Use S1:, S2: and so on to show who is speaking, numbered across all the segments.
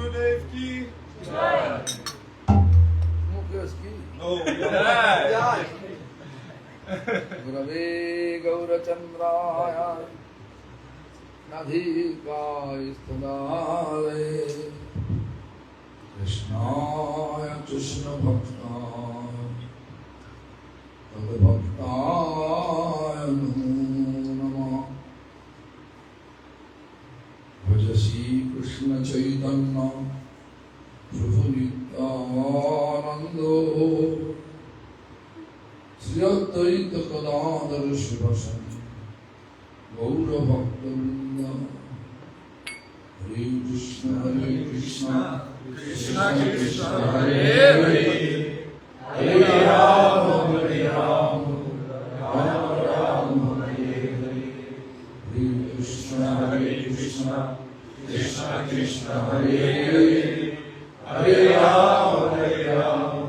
S1: Gurudev ki.
S2: Gurave Gaurachandraya Nadhikaya Stadale Krishnaya Krishna Bhaktaya Bhaktaya Namah Bhajasi Krishna Chaitanya Prabhu Nityananda Sri Advaita Gadadhar Shivasana Gaura Bhakta Vrinda Hare Krishna Krishna Krishna Hare Hare Hare Rama Hare Rama Rama Rama Hare Hare Hare Krishna Krishna Krishna Hare Hare Hare Rama Hare Rama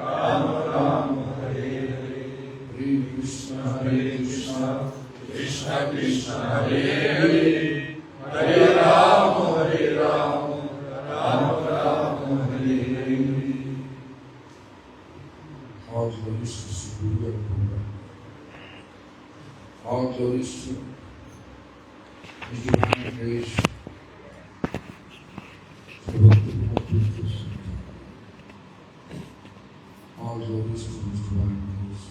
S2: Rama Rama Hare Hare Hare Krishna Krishna Krishna Hare Hare Hare Rama Hare Rama Rama Rama Hare Hare. All glories to Sri Guru and Buddha. All glories to His divine grace. All glories to His divine grace.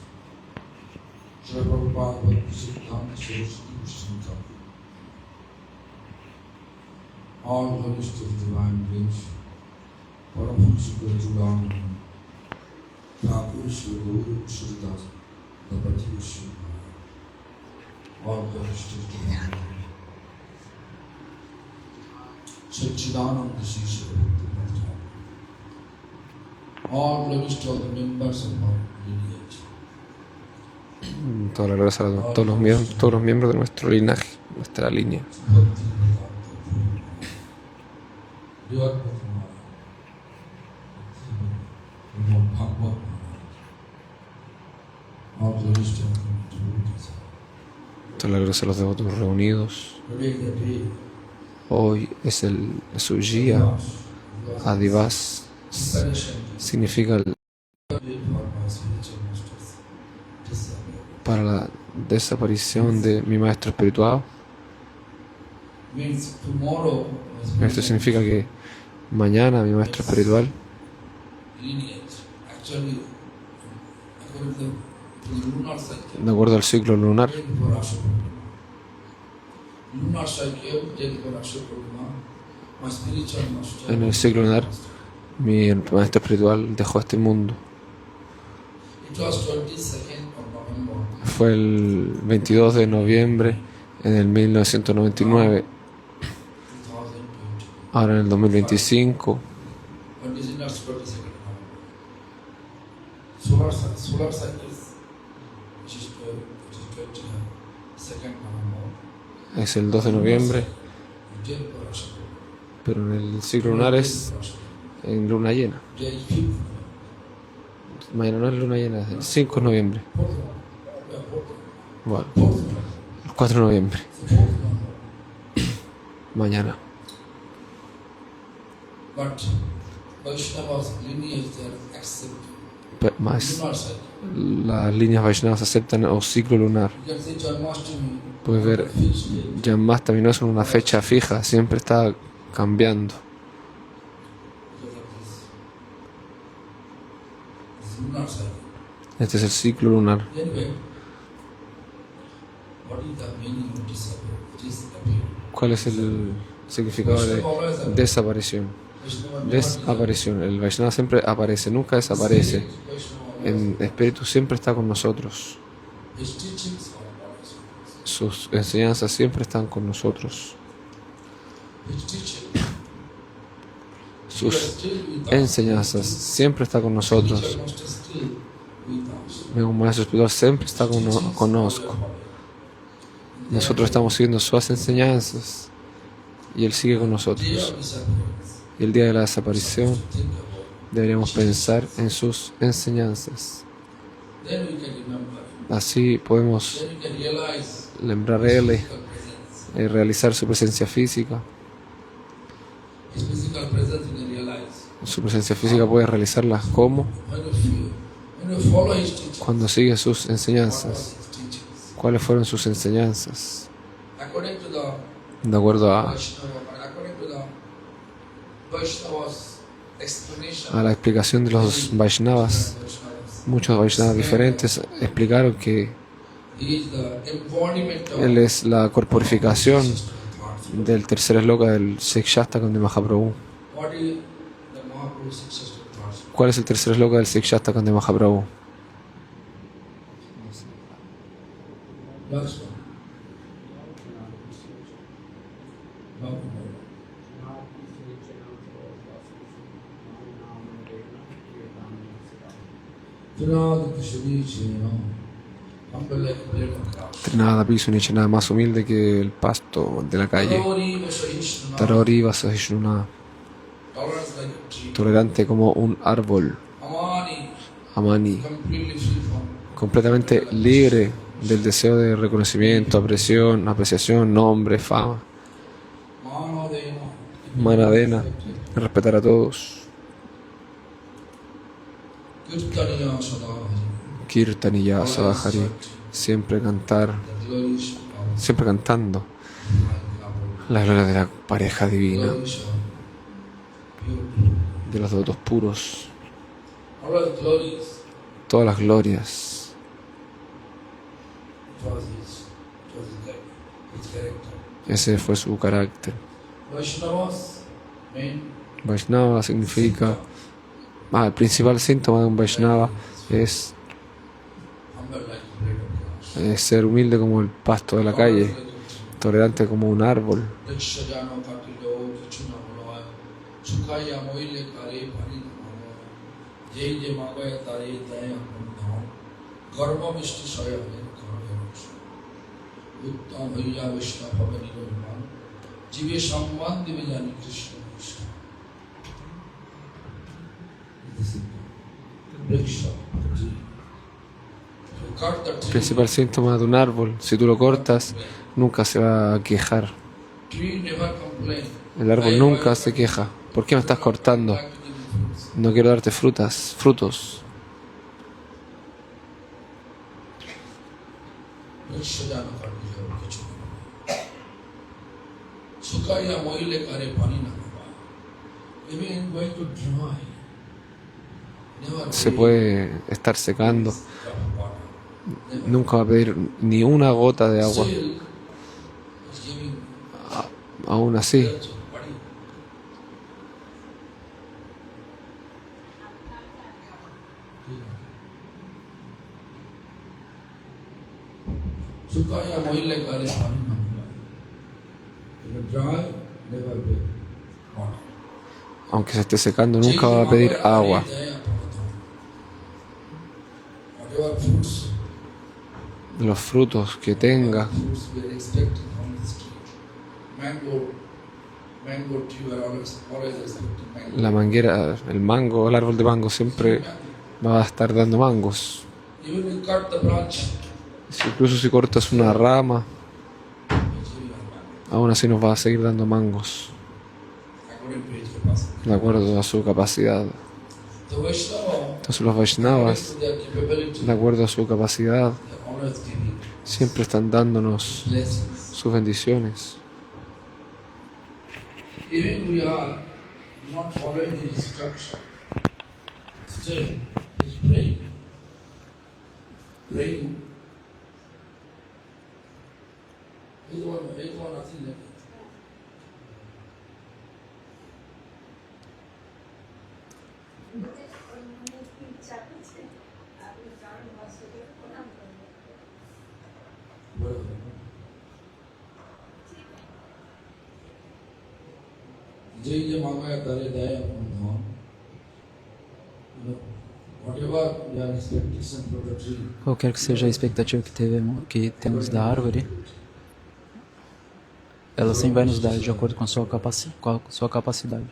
S2: Sri Prabhupada Bhakti Siddhanta Saraswati Krishna Thakur. All glories to His divine grace. Paramahansa Gurudana Thakur Sri Guru Sri Das Dapati Sri. All glories to His divine grace. Satchidananda Sri Sri Bhakti. All glories to all the members of our lineage.
S3: Toda la gloria a todos los miembros de nuestro linaje, nuestra línea. Toda la gloria a los devotos reunidos. Hoy es su día. Adivas significa para la desaparición de mi maestro espiritual. Esto significa que mañana mi maestro espiritual, de acuerdo al ciclo lunar, en el ciclo lunar, mi maestro espiritual dejó este mundo. Fue el 22 de noviembre en el 1999. Ahora en el 2025. Es el 2 de noviembre. Pero en el ciclo lunar es en luna llena. Mañana no es luna llena, es el 5 de noviembre. Bueno, el 4 de noviembre. Mañana. Más las líneas Vaishnavas aceptan el ciclo lunar. Puedes ver, Janmashtami no es una fecha fija, siempre está cambiando. Este es el ciclo lunar. ¿Cuál es el significado de desaparición? Desaparición. El Vaishnava siempre aparece, nunca desaparece. En espíritu siempre está con nosotros. Sus enseñanzas siempre están con nosotros. Sus enseñanzas siempre están con nosotros. Un maestro espiritual siempre está con nosotros. Nosotros estamos siguiendo sus enseñanzas y Él sigue con nosotros. Y el día de la desaparición deberíamos pensar en sus enseñanzas. Así podemos lembrar Él y realizar su presencia física.
S2: physical presence you can realize.
S3: Su presencia física puede realizarlas como
S2: When you follow his teachings,
S3: cuando sigue sus
S2: what was
S3: enseñanzas.
S2: his teachings?
S3: ¿Cuáles fueron sus enseñanzas?
S2: According to the
S3: De acuerdo
S2: Vaishnava, according to the Vaishnava's explanation,
S3: a la explicación de los Vaishnavas, muchos Vaishnavas diferentes explicaron que
S2: he is the embodiment of
S3: él es la corporificación
S2: thoughts.
S3: del tercer esloka del Sikshastakam de Mahaprabhu.
S2: What is the Mahaprabhu's successful thoughts?
S3: ¿Cuál es el tercer esloka del Sikshastakam de Mahaprabhu?
S2: Last one.
S3: Trinada Piso Niche, nada más humilde que el pasto de la calle. Tarori Vasajishununa, tolerante como un árbol. Amani, completamente libre del deseo de reconocimiento, apreciación, nombre, fama. Manadena, respetar a todos. Kirtaniya Sadhari, siempre cantando la gloria de la pareja divina, de los devotos puros, todas las glorias. Ese fue su carácter. Vaishnava significa, el principal síntoma de un Vaishnava es ser humilde como el pasto de la calle, tolerante como un árbol. El principal síntoma de un árbol, si tú lo cortas, nunca se va a quejar. El árbol nunca se queja. ¿Por qué me estás cortando? No quiero darte frutos. Se puede estar secando. Nunca va a pedir ni una gota de agua. Aún así, aunque se esté secando, nunca va a pedir agua. Los frutos que tenga, la manguera, el mango, el árbol de mango siempre va a estar dando mangos. Incluso si cortas una rama, aún así nos va a seguir dando mangos, de acuerdo a su capacidad. Entonces los Vaishnavas, de acuerdo a su capacidad, siempre están dándonos sus bendiciones.
S1: Qualquer que seja a expectativa que temos da árvore, ela sempre vai nos dar de acordo com a sua capacidade.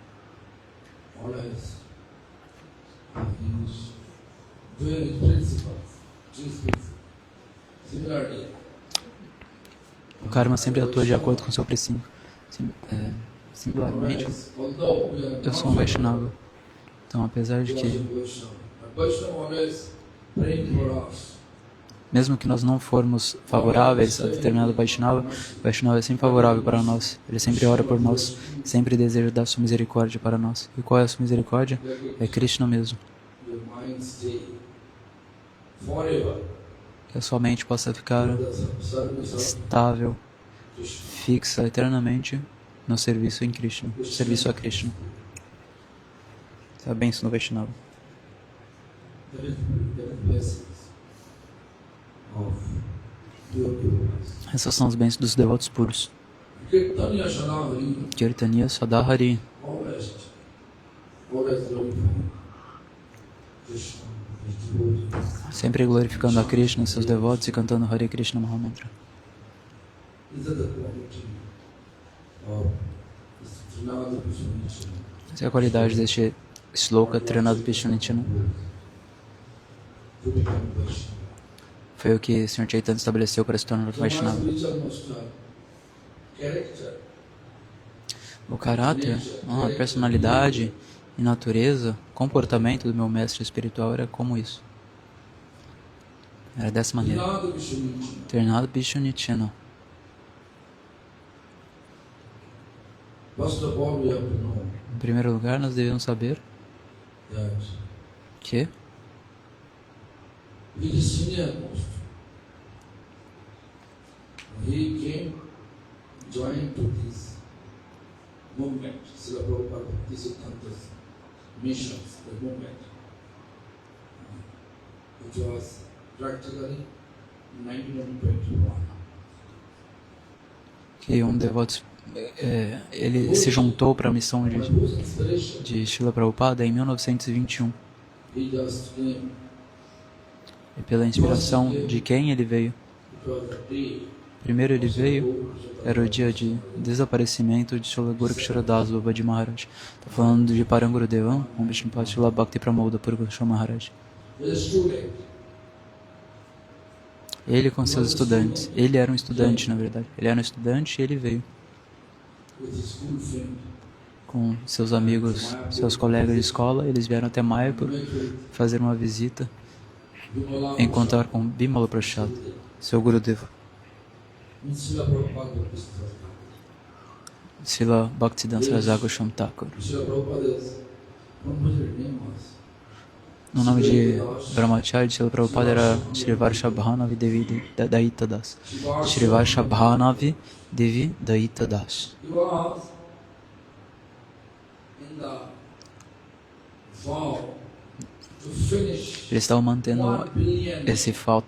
S1: O karma sempre atua de acordo com o seu princípio. Singularmente,
S2: Although we are
S1: eu sou um Vaishnava. Então, apesar de que,
S2: Vaishnava, but Vaishnava always praying for us.
S1: mesmo que nós não formos favoráveis a determinado Vaishnava, o Vaishnava é sempre favorável para nós. Ele sempre ora por nós, sempre deseja dar sua misericórdia para nós. E qual é a sua misericórdia? É Krishna mesmo.
S2: Your mind stay forever
S1: Que a sua mente possa ficar
S2: in the service of
S1: estável,
S2: Krishna.
S1: fixa eternamente no serviço em Krishna, serviço a Krishna. Essa é a bênção do Vaishnava.
S2: That is blessings of pure devotees.
S1: Essas são as bênçãos dos devotos puros.
S2: Kirtanya Shadahari,
S1: Kirtaniya Sadahari.
S2: always glorifying Krishna, his devotees.
S1: Sempre glorificando a Krishna, seus devotos e cantando Hare Krishna Mahamantra.
S2: These are the quality of this Trinada Vishnu.
S1: Essa é a qualidade deste Shloka Trinada Vishnu.
S2: To become Vaishnava.
S1: Foi o que o Sr. Chaitanya estabeleceu para se tornar Vaishnava.
S2: Spiritual master, character,
S1: O caráter, a personalidade e natureza, comportamento do meu mestre espiritual era como isso. Era dessa maneira.
S2: Trinada Vishnu.
S1: Trinada Vishnu.
S2: First of all, we have to know
S1: Em primeiro lugar, nós devemos saber
S2: that
S1: que
S2: he is senior most. He came, joined to this movement, Srila Prabhupada Bhakti Siddhanta's missions, the movement, which was practically 1921.
S1: que um devoto ele se juntou para a missão
S2: But whose inspiration?
S1: de Srila Prabhupada em 1921.
S2: He just came.
S1: E pela inspiração de quem ele veio?
S2: It was the day.
S1: Primeiro ele veio, era o dia de desaparecimento de Srila Gurukshara Das Babaji Maharaj. Está falando de Parangurudevan, um Vishnupada Srila Bhakti Pramoda Purusha Maharaj.
S2: He was a student.
S1: Ele com seus estudantes. Ele era um estudante, na verdade. Ele era um estudante e ele veio
S2: With his school friend.
S1: com seus amigos, seus colegas de escola. Eles vieram até Mayapur fazer uma visita,
S2: Vimala
S1: encontrar com Bimala Prasad, seu Gurudeva,
S2: Srila Prabhupada Bhakti Siddhanta.
S1: Srila Bhaktivedanta Sarasvati Goswami Thakur.
S2: Srila Prabhupada's composite name was
S1: No nome de Brahmacharya, Srila Prabhupada era Shri Varshabhanavi Devi Daita Das. Shri Varshabhanavi Devi Daita Das.
S2: He was in the vow to finish
S1: Ele estava mantendo
S2: 1 billion,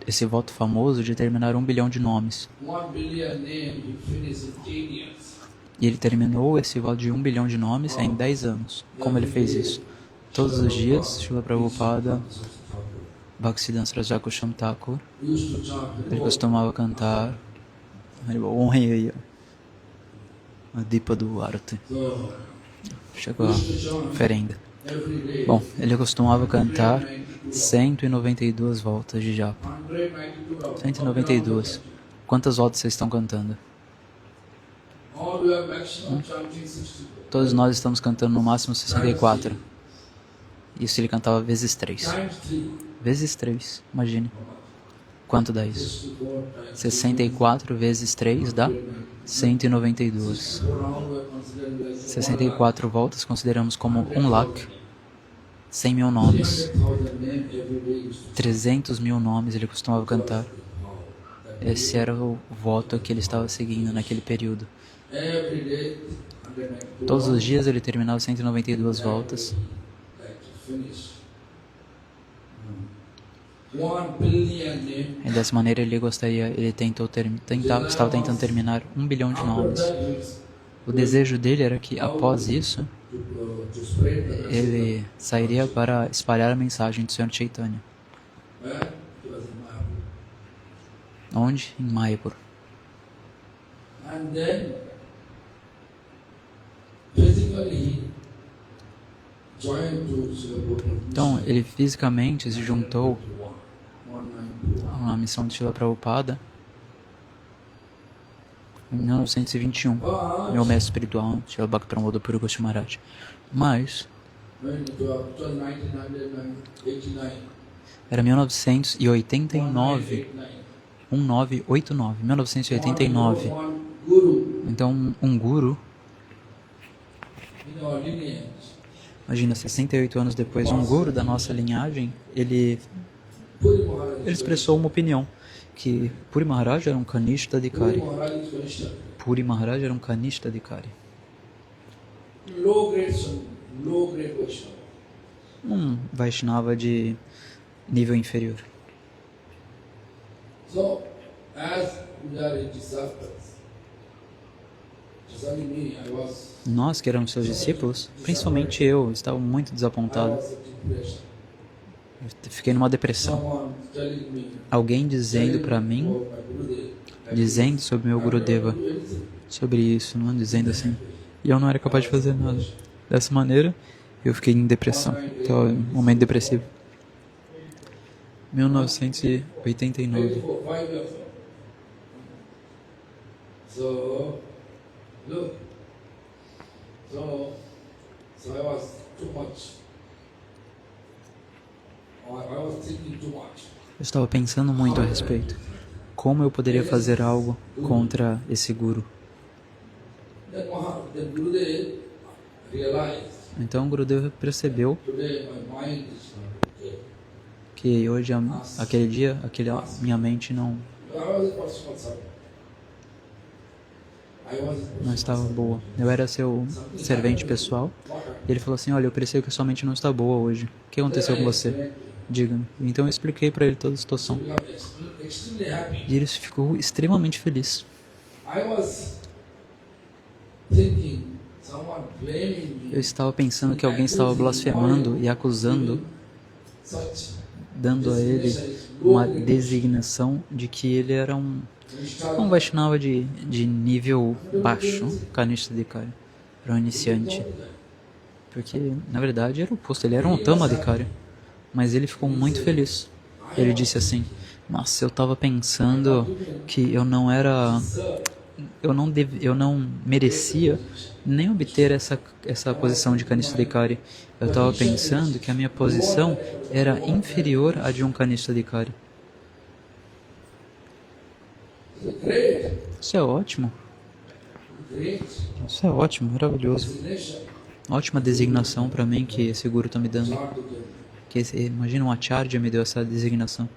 S1: esse voto famoso de terminar 1 bilhão de nomes.
S2: 1 billion name he finished in 10 years.
S1: E ele terminou esse voto de 1 bilhão de nomes em 10 anos. Como ele fez isso? Todos os dias, Srila Prabhupada, Bhaktivedanta Sarasvati Goswami Thakur,
S2: He used to chant
S1: ele costumava cantar, honrem aí a Dipa do Arati.
S2: So,
S1: Chegou
S2: he
S1: a
S2: used to chant
S1: oferenda.
S2: every day.
S1: Bom, ele costumava cantar 192 voltas de japa.
S2: 192.
S1: 192. Quantas voltas vocês estão cantando?
S2: All we are maximum chanting 64.
S1: Todos nós estamos cantando no máximo 64. Isso ele cantava vezes 3.
S2: Times 3.
S1: Vezes 3, imagine. Quanto dá isso?
S2: 64 times
S1: 64 vezes 3 dá 192.
S2: 4 round we are considering like
S1: 64 voltas consideramos como 1 lakh, 100 mil nomes,
S2: 300,000 names every day used to
S1: 300 mil nomes ele costumava cantar.
S2: wow.
S1: Esse era o voto que ele estava seguindo naquele período.
S2: Every day 192.
S1: Todos os dias ele terminava 192 voltas.
S2: Like to finish 1 billion names.
S1: E dessa maneira ele estava tentando terminar 1 bilhão de nomes. O desejo dele era que após isso
S2: To spread the message.
S1: ele sairia para espalhar a mensagem do Sr. Chaitanya.
S2: Where? It was in Mayapur.
S1: Onde? Em Mayapur.
S2: And then physically he joined to Srila Prabhupada.
S1: Então ele fisicamente se juntou
S2: 191.
S1: à missão de Srila Prabhupada em 1921, meu mestre espiritual, Srila Bhaktivinoda Puri Goswami Maharaj. Mas era 1989, 1989. Então, um guru, imagina, 68 anos depois, um guru da nossa linhagem, ele expressou uma opinião, que Puri Maharaj era um Kanishta Adhikari. Puri Maharaj era um Kanishta Adhikari. Um Vaishnava de nível inferior. Nós que éramos seus discípulos, principalmente eu, estava muito desapontado. Eu fiquei numa depressão. Alguém dizendo para mim, dizendo sobre meu Gurudeva, sobre isso, não dizendo assim. E eu não era capaz de fazer nada. Dessa maneira, eu fiquei em depressão. Então, um momento depressivo. 1989. Eu estava pensando muito a respeito. Como eu poderia fazer algo contra esse guru? Então o Gurudeva percebeu que hoje, aquele dia, minha mente não estava boa. Eu era seu servente pessoal. E ele falou assim, olha, eu percebo que sua mente não está boa hoje. O que aconteceu com você? Diga-me. Então eu expliquei para ele toda a situação. E ele ficou extremamente feliz. Eu estava pensando que alguém estava blasfemando e acusando, dando a ele uma designação de que ele era um Vaishnava de nível baixo, Kanishta Adhikari, era um iniciante. Porque, na verdade, era o oposto, ele era um Uttama Adhikari. Mas ele ficou muito feliz. Ele disse assim, nossa, eu estava pensando que eu não merecia nem obter essa posição de Kanishta Adhikari. Eu estava pensando que a minha posição era inferior à de um Kanishta Adhikari. Isso é ótimo. Isso é ótimo, maravilhoso. Ótima designação para mim que esse guru está me dando. Imagina, um Acharya me deu essa designação.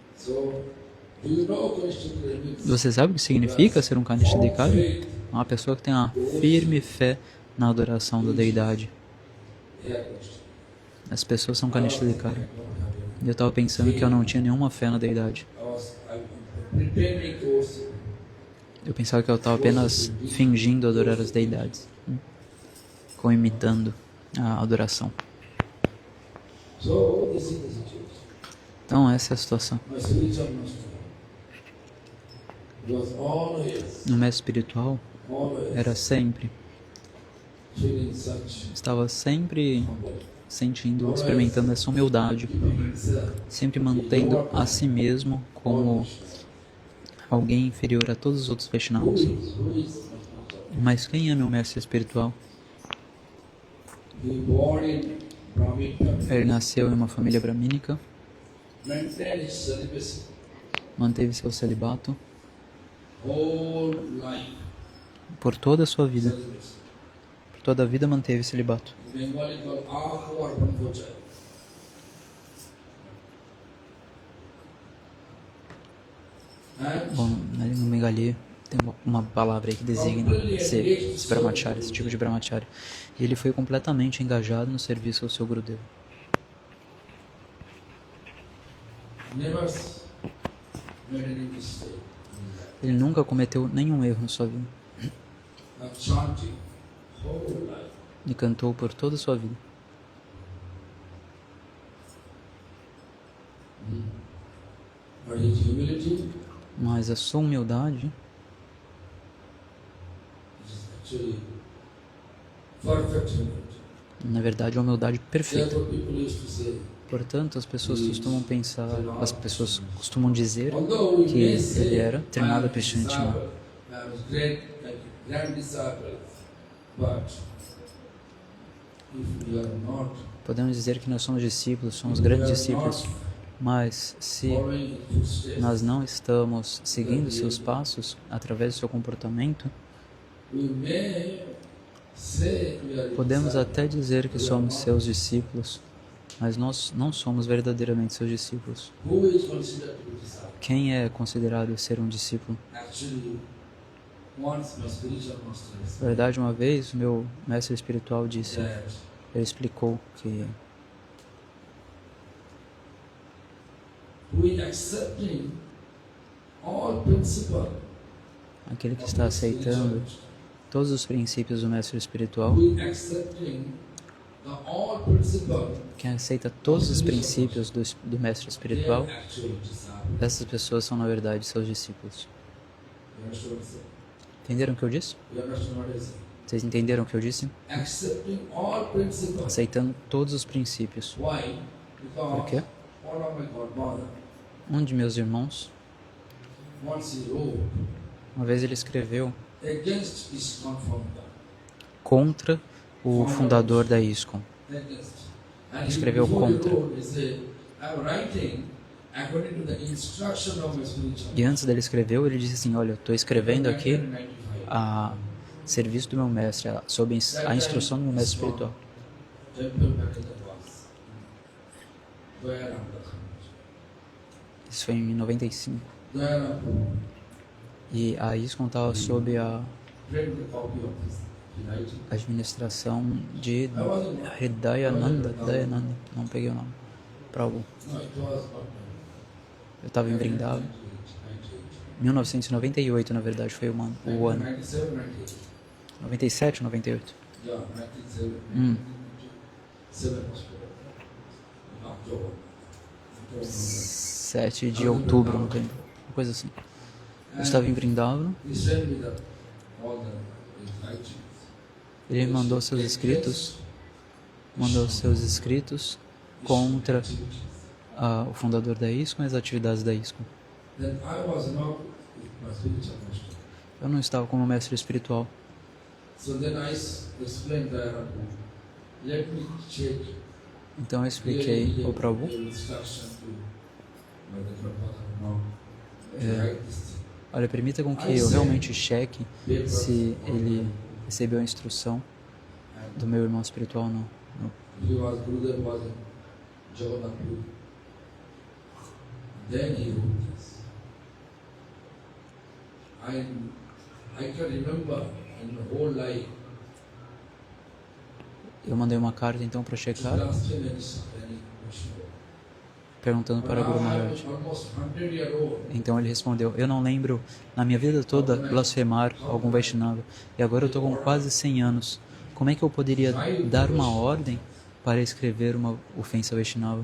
S1: Você sabe o que significa ser um Kanishta Adhikari? Uma pessoa que tem uma firme fé na adoração da deidade. As pessoas são Kanishta Adhikari. E eu estava pensando que eu não tinha nenhuma fé na deidade. Eu pensava que eu estava apenas fingindo adorar as deidades, com imitando a adoração. Então essa é a situação. No mestre espiritual estava sempre sentindo, experimentando essa humildade, sempre mantendo a si mesmo como alguém inferior a todos os outros Vaishnavas. Mas quem é meu mestre espiritual? Ele nasceu em uma família bramínica, manteve seu celibato por toda a sua vida. Por toda a vida manteve celibato. Bom, na língua bengali tem uma palavra aí que designa esse brahmachari, esse tipo de brahmachari. E ele foi completamente engajado no serviço ao seu Gurudeva. Ele nunca cometeu nenhum erro na sua vida. E cantou por toda a sua vida. Mas a sua humildade na verdade é uma humildade perfeita. Portanto, as pessoas costumam dizer que ele era Trinada Prishnatima,
S2: grand disciples, but if we are not
S1: Podemos dizer que nós somos discípulos, somos grandes discípulos, mas se
S2: following in footsteps,
S1: nós não estamos seguindo seus passos através do seu comportamento,
S2: we may say we are
S1: podemos
S2: disciples,
S1: até dizer que somos seus discípulos, mas nós não somos verdadeiramente seus discípulos.
S2: who is considered to be disciple.
S1: Quem é considerado ser um discípulo?
S2: Actually, once my spiritual master
S1: Na verdade, uma vez, meu mestre espiritual disse,
S2: said
S1: ele explicou que
S2: who is accepting all principle
S1: aquele que está aceitando todos os princípios do mestre espiritual,
S2: who is accepting the all principle,
S1: quem aceita todos os princípios do mestre
S2: they
S1: espiritual,
S2: are actually disciples.
S1: essas pessoas são, na verdade, seus discípulos.
S2: You understand what I said?
S1: Entenderam o que eu disse?
S2: You understand what I said?
S1: Vocês entenderam o que eu disse?
S2: Accepting all principles.
S1: Aceitando todos os princípios.
S2: Why?
S1: Por quê?
S2: Because one of my godmother,
S1: Um de meus irmãos,
S2: once he wrote
S1: uma vez ele escreveu
S2: against his conformity.
S1: contra o fundador da ISKCON.
S2: Against. And he,
S1: Escreveu
S2: before he
S1: contra.
S2: wrote, he said, I'm writing according to the instruction of my spiritual.
S1: E antes dele escrever, ele disse assim, olha, eu estou escrevendo aqui
S2: 1995.
S1: a serviço do meu mestre, sob a instrução do meu mestre espiritual.
S2: Temple back in the past. Dwayaram Dakhan.
S1: Isso foi em 95.
S2: Dwayaram
S1: E a ISKCON estava sob a
S2: read the copy of this writing.
S1: administração de Hridayananda, Dayananda, não peguei o nome, Prabhu.
S2: No, it was not
S1: Eu estava em Vrindavan. 1998, na verdade, foi o ano.
S2: 97,
S1: 97,
S2: 98.
S1: 98.
S2: Yeah, 97.
S1: Hum.
S2: 7 hospital. October.
S1: 7 de outubro, não lembro. Uma coisa assim. Eu estava em Vrindavan.
S2: He sent me all the writings.
S1: Ele mandou seus escritos contra o fundador da ISKCON e as atividades da ISKCON.
S2: Then I was not with my spiritual master.
S1: Eu não estava como mestre espiritual.
S2: So then I explained that, let me check
S1: Então eu expliquei ao Prabhu,
S2: the instruction to my grandfather now to
S1: É.
S2: write this thing.
S1: olha, permita com que eu realmente cheque se ele recebeu a instrução do meu irmão espiritual ou não.
S2: He was Gurudev was in Jagannath Puri. Then he wrote this. I can remember in the whole life.
S1: Eu mandei uma carta então para checar,
S2: Last time any question.
S1: perguntando para Guru Maharaj.
S2: Almost 100 years old.
S1: Então ele respondeu, eu não lembro na minha vida toda blasfemar algum Vaishnava, e agora eu estou com quase 100 anos. Como é que eu poderia dar uma ordem para escrever uma ofensa Vaishnava?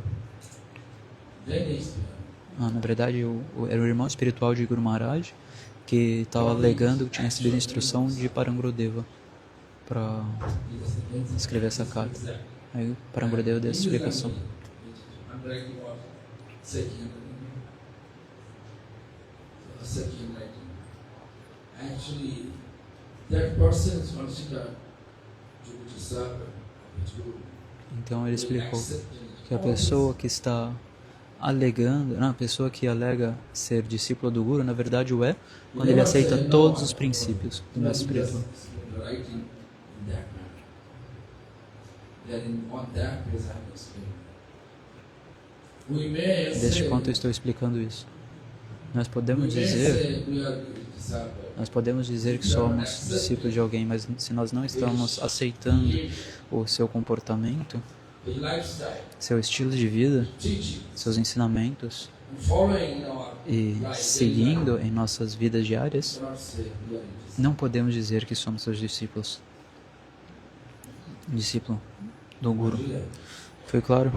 S2: Then he explained.
S1: Na verdade, era o irmão espiritual de Guru Maharaj que estava alegando que tinha recebido a instrução de Parangurudeva para escrever essa carta. Aí o Parangurudeva deu essa explicação.
S2: I'm writing what? Second writing. Actually, that person is considered to be disciple of his Guru.
S1: Então ele explicou que a pessoa que está alegando, a pessoa que alega ser discípulo do Guru, na verdade o é, quando ele aceita todos os princípios do mestre espiritual.
S2: Writing in that manner. Then on that place I'm explaining. We may
S1: Deste
S2: say,
S1: ponto eu estou explicando isso. Nós
S2: we
S1: podemos
S2: may
S1: dizer,
S2: say we are disciple.
S1: nós podemos dizer que somos discípulos de alguém, mas se nós não estamos aceitando o seu comportamento,
S2: His lifestyle,
S1: seu estilo de vida,
S2: teaching,
S1: seus ensinamentos
S2: following our
S1: e seguindo em nossas vidas diárias,
S2: cannot say we are disciple.
S1: não podemos dizer que somos seus discípulos. Discípulo do Guru. Foi claro?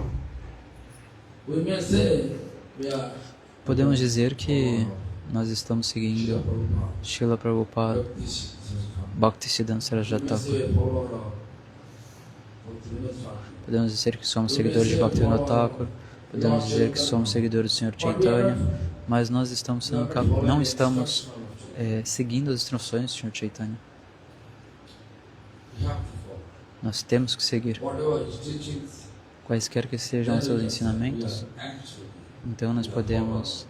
S2: We may say we are
S1: Podemos dizer que nós estamos seguindo Srila Prabhupada, Bhaktisiddhanta Saraswati Thakur. Podemos dizer que somos seguidores de Bhaktivinoda Thakur. Podemos dizer que somos seguidores do Sr. Chaitanya. Mas nós não estamos seguindo as instruções do Sr. Chaitanya.
S2: we have to follow.
S1: Nós temos que seguir.
S2: Whatever his teachings,
S1: Quaisquer que sejam os seus ensinamentos, então nós podemos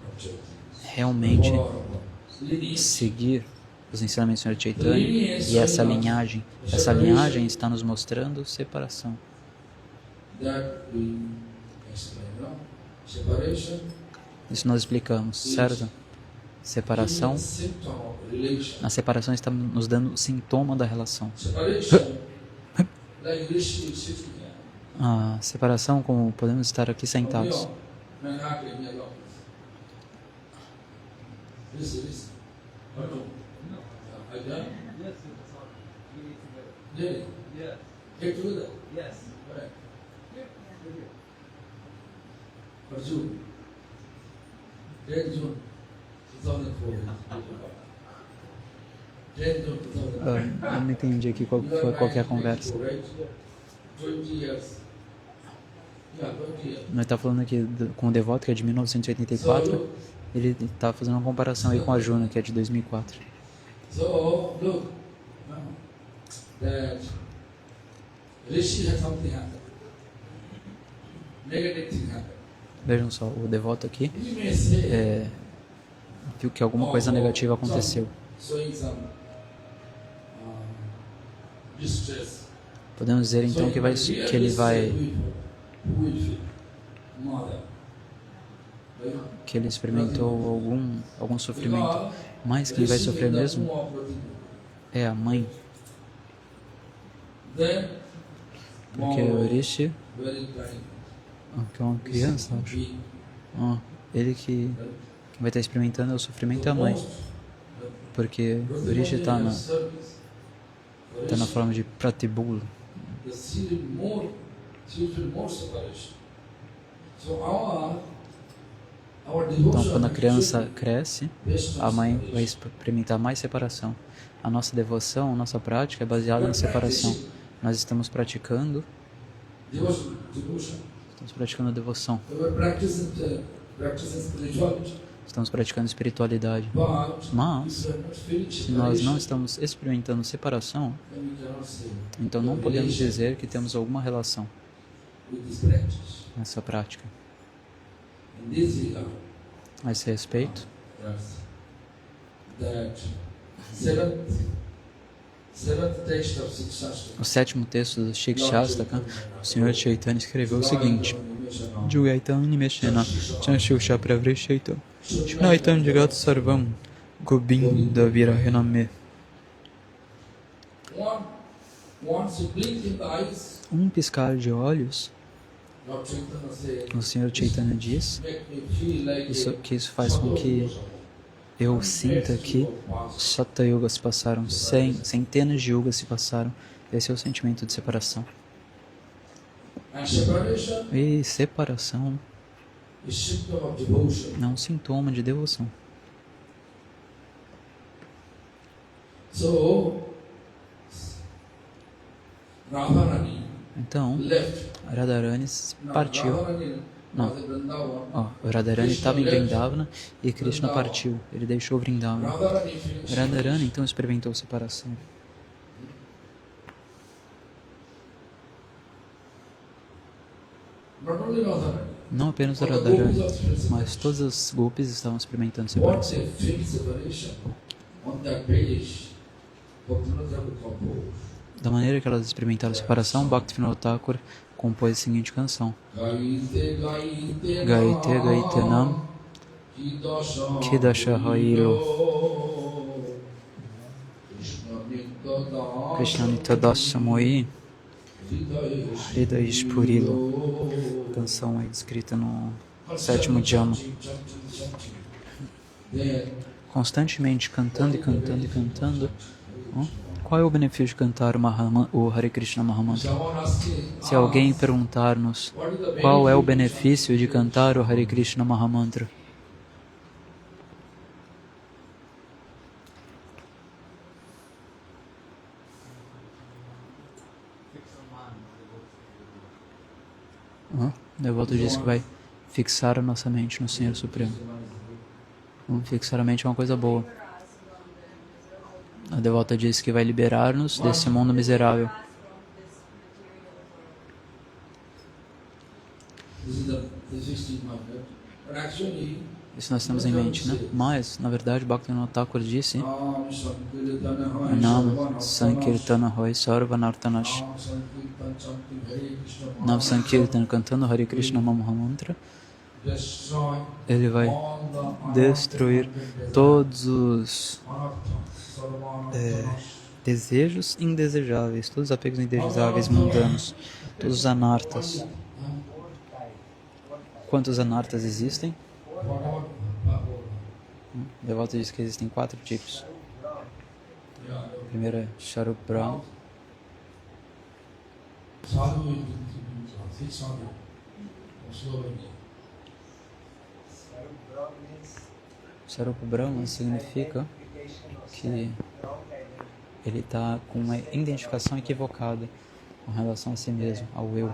S1: realmente seguir os ensinamentos do Senhor Chaitanya, e essa linhagem está nos mostrando separação. Isso nós explicamos, certo? Separação, a separação está nos dando sintoma da relação. A separação, como podemos estar aqui sentados. Eu não entendi aqui qual que é a conversa. Nós estamos falando aqui com o devoto, que é de 1984. Ele está fazendo uma comparação aí com a Juna, que é de 2004.
S2: So, look, that Rishi has something happened. Negative thing happened.
S1: Vejam só, o devoto aqui
S2: You may say,
S1: viu que alguma coisa negativa aconteceu.
S2: showing some distress.
S1: Podemos dizer então que ele vai que ele experimentou algum sofrimento, mas quem vai sofrer mesmo é a mãe, porque o Rishi, que é uma criança, acho, ele que vai estar experimentando o sofrimento é a mãe, porque o Rishi está na forma de pratibula. Então, quando a criança cresce, a mãe vai experimentar mais separação. A nossa devoção, a nossa prática é baseada na separação. Nós estamos praticando a devoção. Estamos praticando espiritualidade. Mas, se nós não estamos experimentando separação, então não podemos dizer que temos alguma relação nessa prática. A esse respeito, o sétimo texto do Shikshastaka, o Senhor Chaitanya escreveu o seguinte: Jugaitam nimeshena chanshusha pravrishaitam shnaitam jagat sarvam gobinda virahename. Um piscar de olhos, o Senhor Chaitanya diz que isso faz com que eu sinta que Sata Yugas se passaram, centenas de yugas se passaram. Esse é o sentimento de separação. E separação é um sintoma de devoção. Então, Radharani partiu. Não, Radharani estava em Vrindavana e Krishna partiu. Ele deixou Vrindavana. Radharani então experimentou separação. Não apenas Radharani, mas todas as gopis estavam experimentando separação. Da maneira que elas experimentaram separação, Bhaktivinoda Thakur compôs a seguinte canção: Gaite Gaite Nam Kidasha Hailo Krishna Nitadasya Moi Hridaish Purilo. Canção aí descrita no sétimo Jama. Constantemente cantando e cantando e cantando. Qual é o benefício de cantar o Hare Krishna Mahamantra? Se alguém perguntar-nos qual é o benefício de cantar o Hare Krishna Mahamantra, o devoto diz que vai fixar a nossa mente no Senhor Supremo. Fixar a mente é uma coisa boa. A devota diz que vai liberar-nos desse mundo miserável. Isso nós temos em mente, né? Mas, na verdade, Bhaktivinoda Thakur disse: Nam Sankirtana Hoy Sarvanartanash. Nam Sankirtana, cantando Hare Krishna Mahamantra, ele vai destruir todos os desejos indesejáveis, todos os apegos indesejáveis mundanos, todos os anartas. Quantos anartas existem? O devoto diz que existem 4 tipos. O primeiro é Sharup Brahma. Sharup Brahma significa que ele está com uma identificação equivocada com relação a si mesmo, ao eu.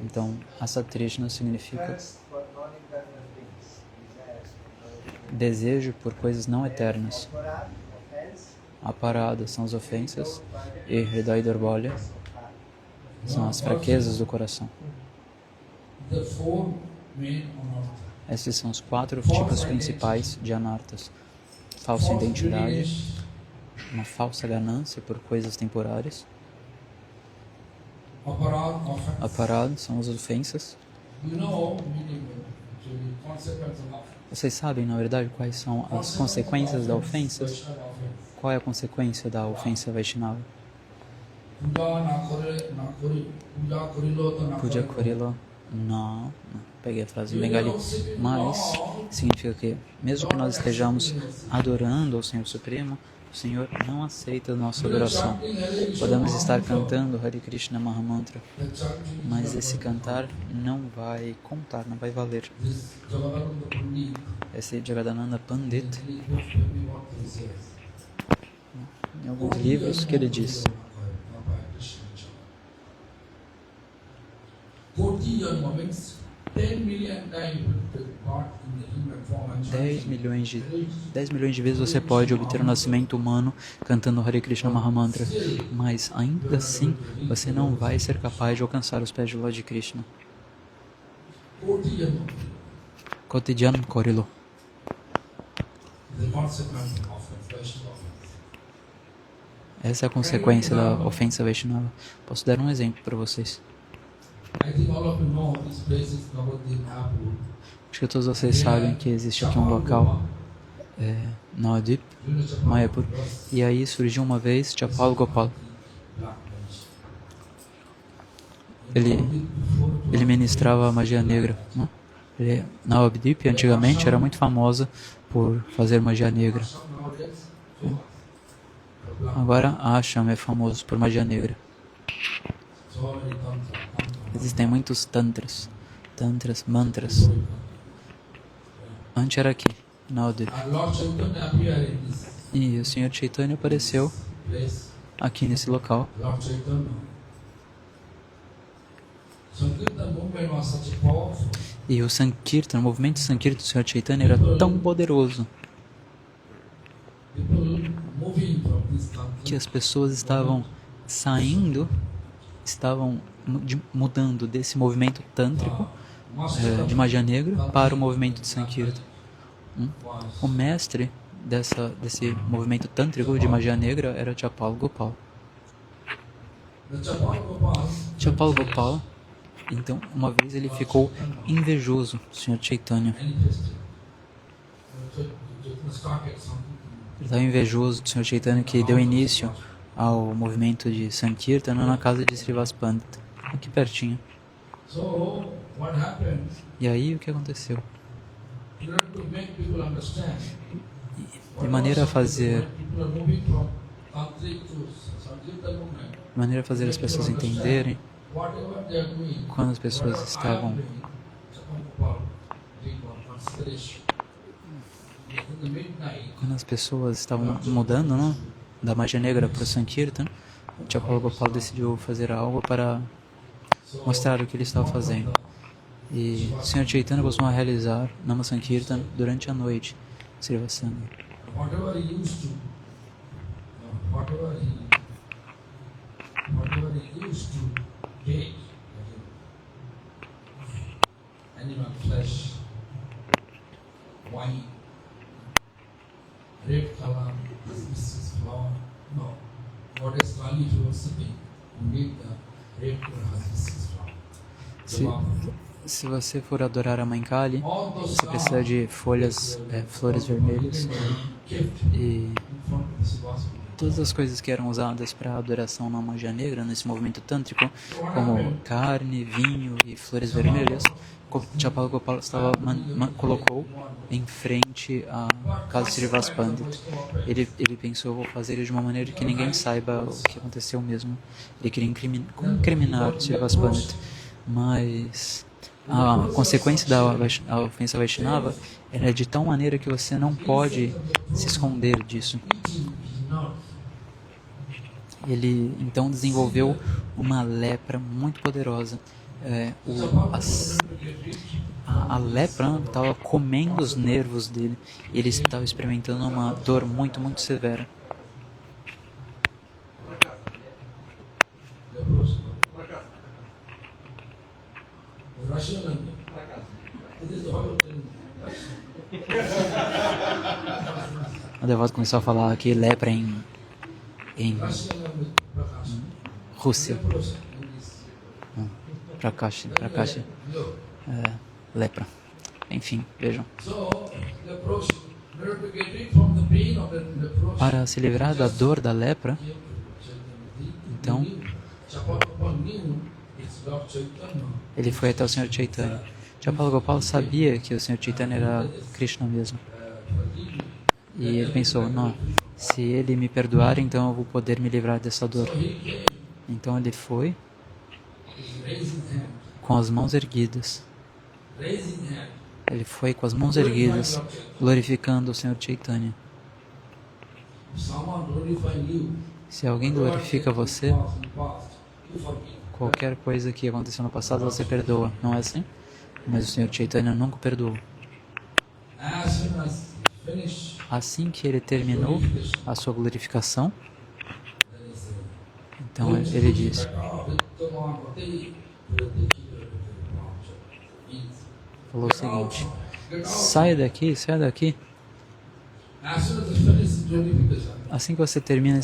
S1: Então, Asatrishna significa desejo por coisas não eternas. Aparada são as ofensas e Hridaya Durbalya são as fraquezas do coração. Esses são os 4 tipos principais de anartas. Falsa identidade, uma falsa ganância por coisas temporárias. Aparado são as ofensas. Vocês sabem, na verdade, quais são as consequências da ofensa? Qual é a consequência da ofensa Vaishnava? Puja Korilo. Não, peguei a frase em Bengali. Mas significa que, mesmo que nós estejamos adorando ao Senhor Supremo, o Senhor não aceita a nossa adoração. Podemos estar cantando Hare Krishna Mahamantra, mas esse cantar não vai contar, não vai valer. Esse Jagadananda Pandit, em alguns livros, que ele diz: 10 milhões de vezes você pode obter o nascimento humano cantando Hare Krishna Mahamantra, mas ainda assim você não vai ser capaz de alcançar os pés de Lord Krishna. Kotijan Korilo. Essa é a consequência da ofensa Vaishnava. Posso dar um exemplo para vocês. Acho que todos vocês sabem que existe aqui um local, Navadvip, Mayapur, e aí surgiu uma vez Chapal Gopal. Ele ministrava magia negra. Navadvip antigamente era muito famosa por fazer magia negra. Agora Ashram é famoso por magia negra. Existem muitos tantras, mantras. Antes era aqui, Navadvip. E o Senhor Chaitanya apareceu aqui nesse local. E o Sankirtan, o movimento Sankirtan do Senhor Chaitanya era tão poderoso que as pessoas estavam saindo, estavam mudando desse movimento tântrico de magia negra para o movimento de Sankirtan. O mestre desse movimento tântrico de magia negra era Chapal Gopal. Chapal Gopal, então, uma vez ele ficou invejoso do Senhor Chaitanya. Ele estava invejoso do Senhor Chaitanya, que deu início ao movimento de Sankirtan na casa de Srivas Pandit, aqui pertinho. E aí o que aconteceu? De maneira a fazer as pessoas entenderem, quando as pessoas estavam mudando, né, da magia negra para o Sankirtan, Chapal Gopal decidiu fazer algo para mostrar o que ele estava fazendo. E o Senhor Chaitanya costuma realizar Nama Sankirtan durante a noite, Srivasanga.
S2: whatever he used to take, animal flesh, wine, red color, this is flower. No. What is Kali philosophy? You need the red color hibiscus flower.
S1: Se você for adorar a Mãe Kali, você precisa de flores vermelhas e todas as coisas que eram usadas para adoração na magia negra, nesse movimento tântrico, como carne, vinho e flores vermelhas, Chapala Gopala colocou em frente à casa Srivas Pandit. Ele pensou, vou fazer isso de uma maneira que ninguém saiba o que aconteceu mesmo. Ele queria incriminar Srivas Pandit, mas a consequência da ofensa Vaishnava era de tal maneira que você não pode se esconder disso. Ele então desenvolveu uma lepra muito poderosa. A lepra estava comendo os nervos dele. Ele estava experimentando uma dor muito, muito severa. O devoto começou a falar que lepra em Rússia. Prakash. Lepra. Enfim, vejam. Para se livrar da dor da lepra, então, ele foi até o Senhor Chaitanya. Chapala Gopala sabia que o Senhor Chaitanya era Krishna mesmo. E ele pensou, não, se ele me perdoar, então eu vou poder me livrar dessa dor. Então ele foi com as mãos erguidas. Ele foi com as mãos erguidas, glorificando o Senhor Chaitanya. Se alguém glorifica você, qualquer coisa que aconteceu no passado você perdoa, não é assim? Mas o Senhor Chaitanya nunca perdoou. Assim que ele terminou a sua glorificação, então ele disse: falou o seguinte: sai daqui. Assim que você termina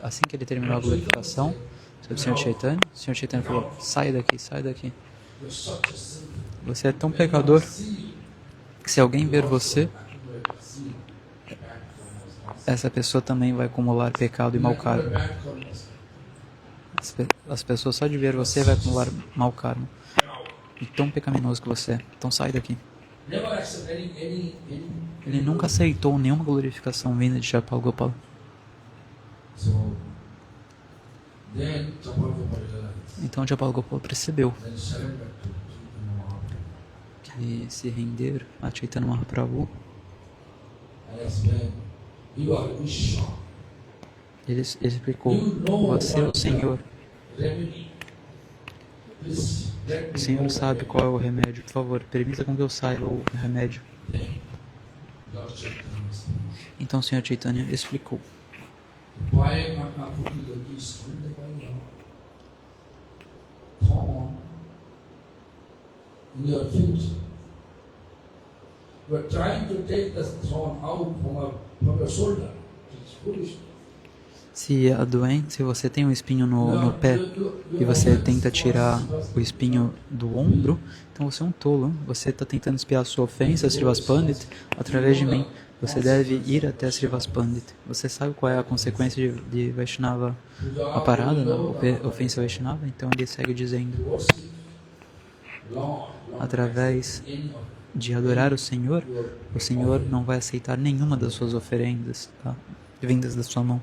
S1: assim que ele terminou a glorificação sobre o Senhor Chaitanya falou: sai daqui. Você é tão pecador que se alguém ver você, essa pessoa também vai acumular pecado e mau karma. As pessoas só de ver você vai acumular mau karma. E tão pecaminoso que você é. Então sai daqui. Ele nunca aceitou nenhuma glorificação vinda de Chapala Gopala. Então Chapala Gopala percebeu que se render a Chaitanya Mahaprabhu, ele explicou: você é o Senhor. O Senhor sabe qual é o remédio. Por favor, permita com que eu saiba o remédio. Então o Senhor Chaitanya explicou. Se você tem um espinho no pé e você tenta tirar o espinho do ombro, então você é um tolo. Você está tentando espiar a sua ofensa a Srivas Pandit através de mim. Você deve ir até Srivas Pandit. Você sabe qual é a consequência de Vaishnava, a parada, né? Ofensa Vaishnava? Então ele segue dizendo: através de adorar o Senhor não vai aceitar nenhuma das suas oferendas, tá? Vindas da sua mão.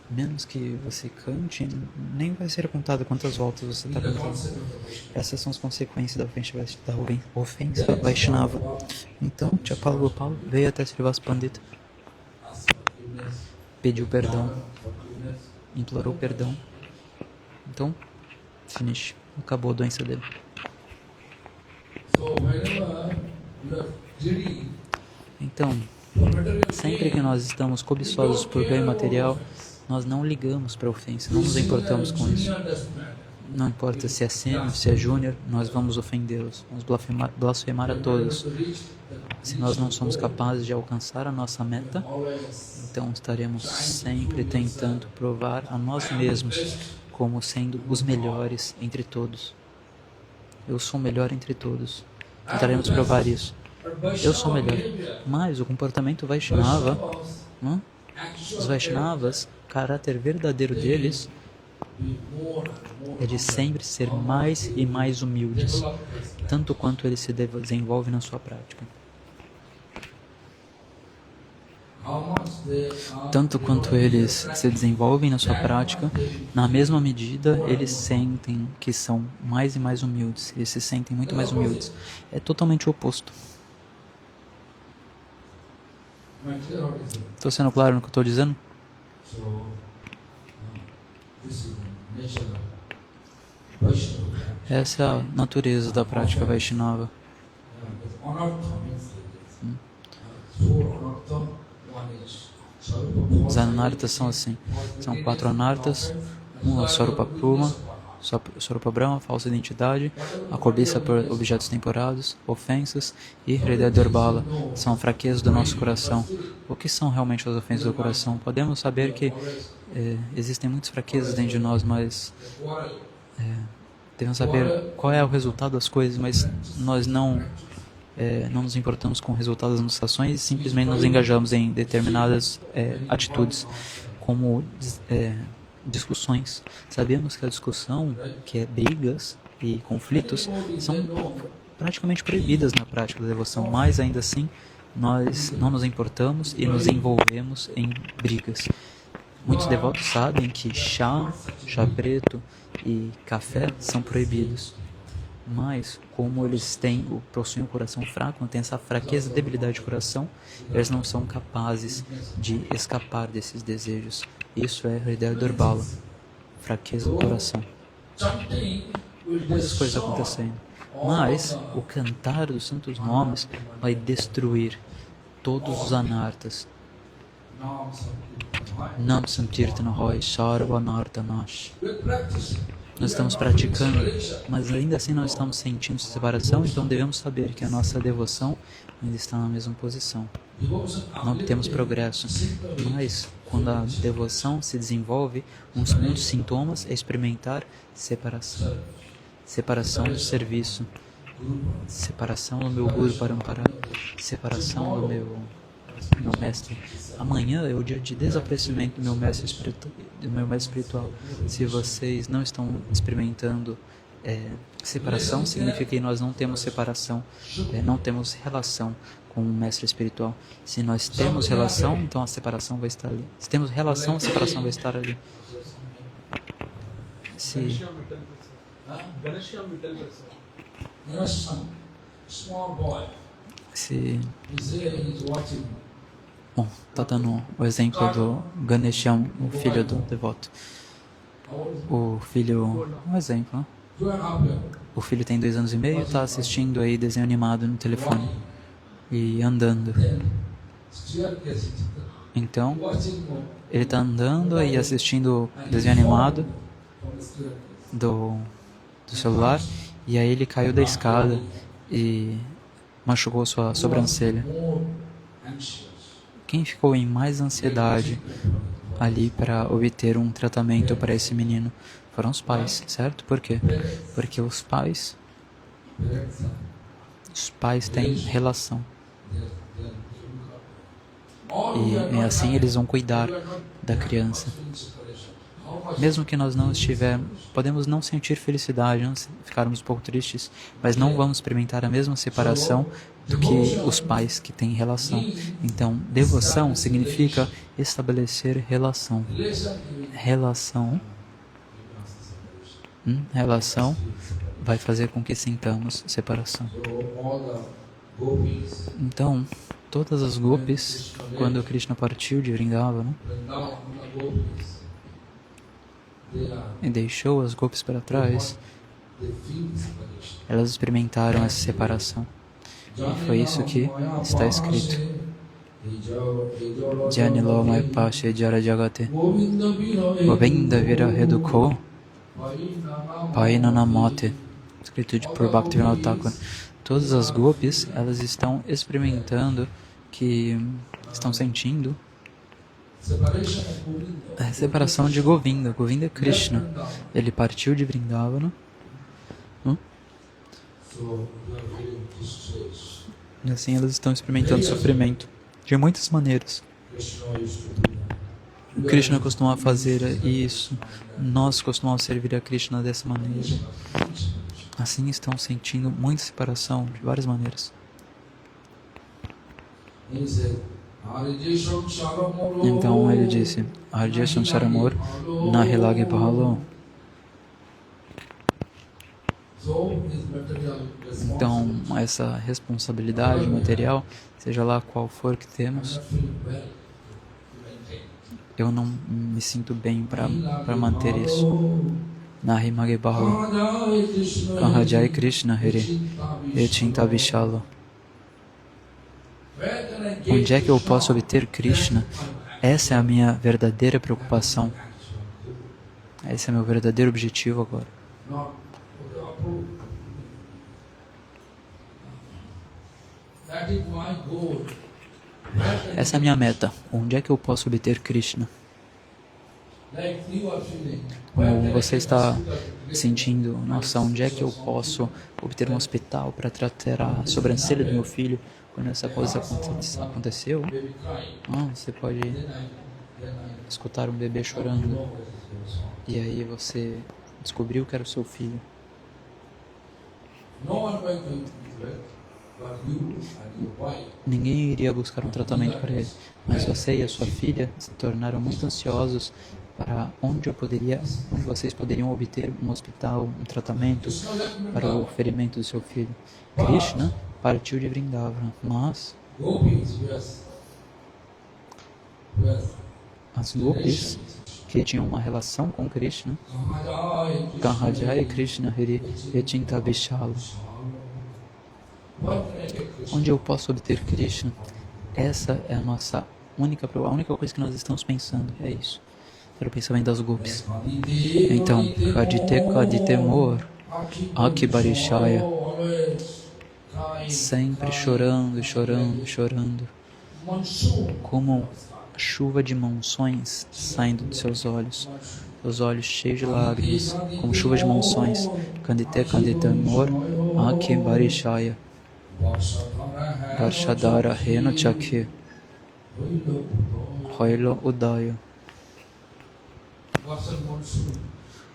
S1: Menos que você cante, nem vai ser contado quantas voltas você está cantando. Essas são as consequências da ofensa Vaishnava. Então, Chapala Gopala veio até Srivas Pandit, pediu perdão, implorou perdão. Então, finish. Acabou a doença dele. Então, sempre que nós estamos cobiçosos por bem material, nós não ligamos para a ofensa, não nos importamos com isso. Não importa se é sênior, se é júnior, nós vamos ofendê-los, vamos blasfemar a todos. Se nós não somos capazes de alcançar a nossa meta, então estaremos sempre tentando provar a nós mesmos como sendo os melhores entre todos. Eu sou o melhor entre todos. Tentaremos provar isso. Eu sou o melhor. Mas o comportamento Vaishnava, os Vaishnavas, o caráter verdadeiro deles é de sempre ser mais e mais humildes, tanto quanto ele se desenvolve na sua prática. Tanto quanto eles se desenvolvem na sua prática, na mesma medida eles sentem que são mais e mais humildes, eles se sentem muito mais humildes. É totalmente o oposto. Estou sendo claro no que eu estou dizendo? Essa é a natureza da prática Vaishnava. Os anartas são assim. São 4 anartas. Um é o Swarupa Brahma, Swarupa Brahma, falsa identidade, a cobiça por objetos temporários, ofensas e Hridaya Durbala, são fraquezas do nosso coração. O que são realmente as ofensas do coração? Podemos saber que existem muitas fraquezas dentro de nós, mas devemos saber qual é o resultado das coisas, mas nós não nos importamos com o resultado das nossas ações e simplesmente nos engajamos em determinadas atitudes, como discussões. Sabemos que a discussão, que é brigas e conflitos, são praticamente proibidas na prática da devoção, mas ainda assim nós não nos importamos e nos envolvemos em brigas. Muitos devotos sabem que chá preto e café são proibidos, mas como eles possuem um coração fraco, não têm essa fraqueza, debilidade de coração, eles não são capazes de escapar desses desejos. Isso é Hridaya Durbala, fraqueza do coração. Muitas coisas acontecendo, mas o cantar dos santos nomes vai destruir todos os anartas. Nam Sankirtana Hoy Sarva Anarta Nash. Nós estamos praticando, mas ainda assim nós estamos sentindo separação, então devemos saber que a nossa devoção ainda está na mesma posição. Não obtemos progresso, mas quando a devoção se desenvolve, um dos sintomas é experimentar separação. Separação do serviço, separação do meu Guru Parampara, separação do meu mestre. Amanhã é o dia de desaparecimento do meu mestre espiritual. Se vocês não estão experimentando separação, significa que nós não temos separação, não temos relação com o mestre espiritual. Se nós temos relação, então a separação vai estar ali. Se temos relação, a separação vai estar ali. Bom, está dando o exemplo do Ganesham, o filho do devoto. Um exemplo, né? O filho tem 2 anos e meio, está assistindo aí desenho animado no telefone e andando. Então, ele está andando e assistindo desenho animado do celular, e aí ele caiu da escada e machucou sua sobrancelha. Quem ficou em mais ansiedade ali para obter um tratamento para esse menino foram os pais, certo? Por quê? Porque os pais têm relação. E assim eles vão cuidar da criança. Mesmo que nós não podemos não sentir felicidade, não ficarmos um pouco tristes, mas não vamos experimentar a mesma separação do que os pais que têm relação. Então, devoção significa estabelecer relação. Relação vai fazer com que sintamos separação. Então, todas as gopis, quando Krishna partiu de Vrindavana, e deixou as gopis para trás, Elas experimentaram essa separação. E foi isso que está escrito. Janilo mai pashe jara jagate Govinda vira redukho Paina mate. Escrito por Bhaktivinoda Thakur. Todas as gopis, elas estão experimentando, que estão sentindo a separação de Govinda. Govinda é Krishna. Ele partiu de Vrindavana. E assim elas estão experimentando sofrimento de muitas maneiras. Krishna costumava fazer isso. Nós costumamos servir a Krishna dessa maneira. Assim estão sentindo muita separação de várias maneiras. Então ele disse: Arjya Samsaramor Nahilage Bhalo. Então, essa responsabilidade material, seja lá qual for que temos, eu não me sinto bem para manter isso. Nahimage Bhalo Kanhajai Krishna Hare Echinta Vishalo. Onde é que eu posso obter Krishna? Essa é a minha verdadeira preocupação. Esse é meu verdadeiro objetivo agora. Essa é a minha meta. Onde é que eu posso obter Krishna? Como você está sentindo, nossa, onde é que eu posso obter um hospital para tratar a sobrancelha do meu filho quando essa coisa aconteceu? Você pode escutar um bebê chorando e aí você descobriu que era o seu filho. Ninguém iria buscar um tratamento para ele, mas você e a sua filha se tornaram muito ansiosos para onde vocês poderiam obter um hospital, um tratamento para o ferimento do seu filho. Krishna partiu de Vrindavana, mas as gopis que tinham uma relação com Krishna, Kanhajai Krishna Hare Echinta Vishalo. Onde eu posso obter Krishna? Essa é a única coisa que nós estamos pensando, é isso. Era o pensamento das gopis. Então, Kadite Mor Akibarishaya, sempre chorando, chorando, chorando, como a chuva de monções saindo dos seus olhos cheios de lágrimas, como chuva de monções. Kadite Mor Akibarishaya Varshadara Reno Chakhe Hoilo Udaya.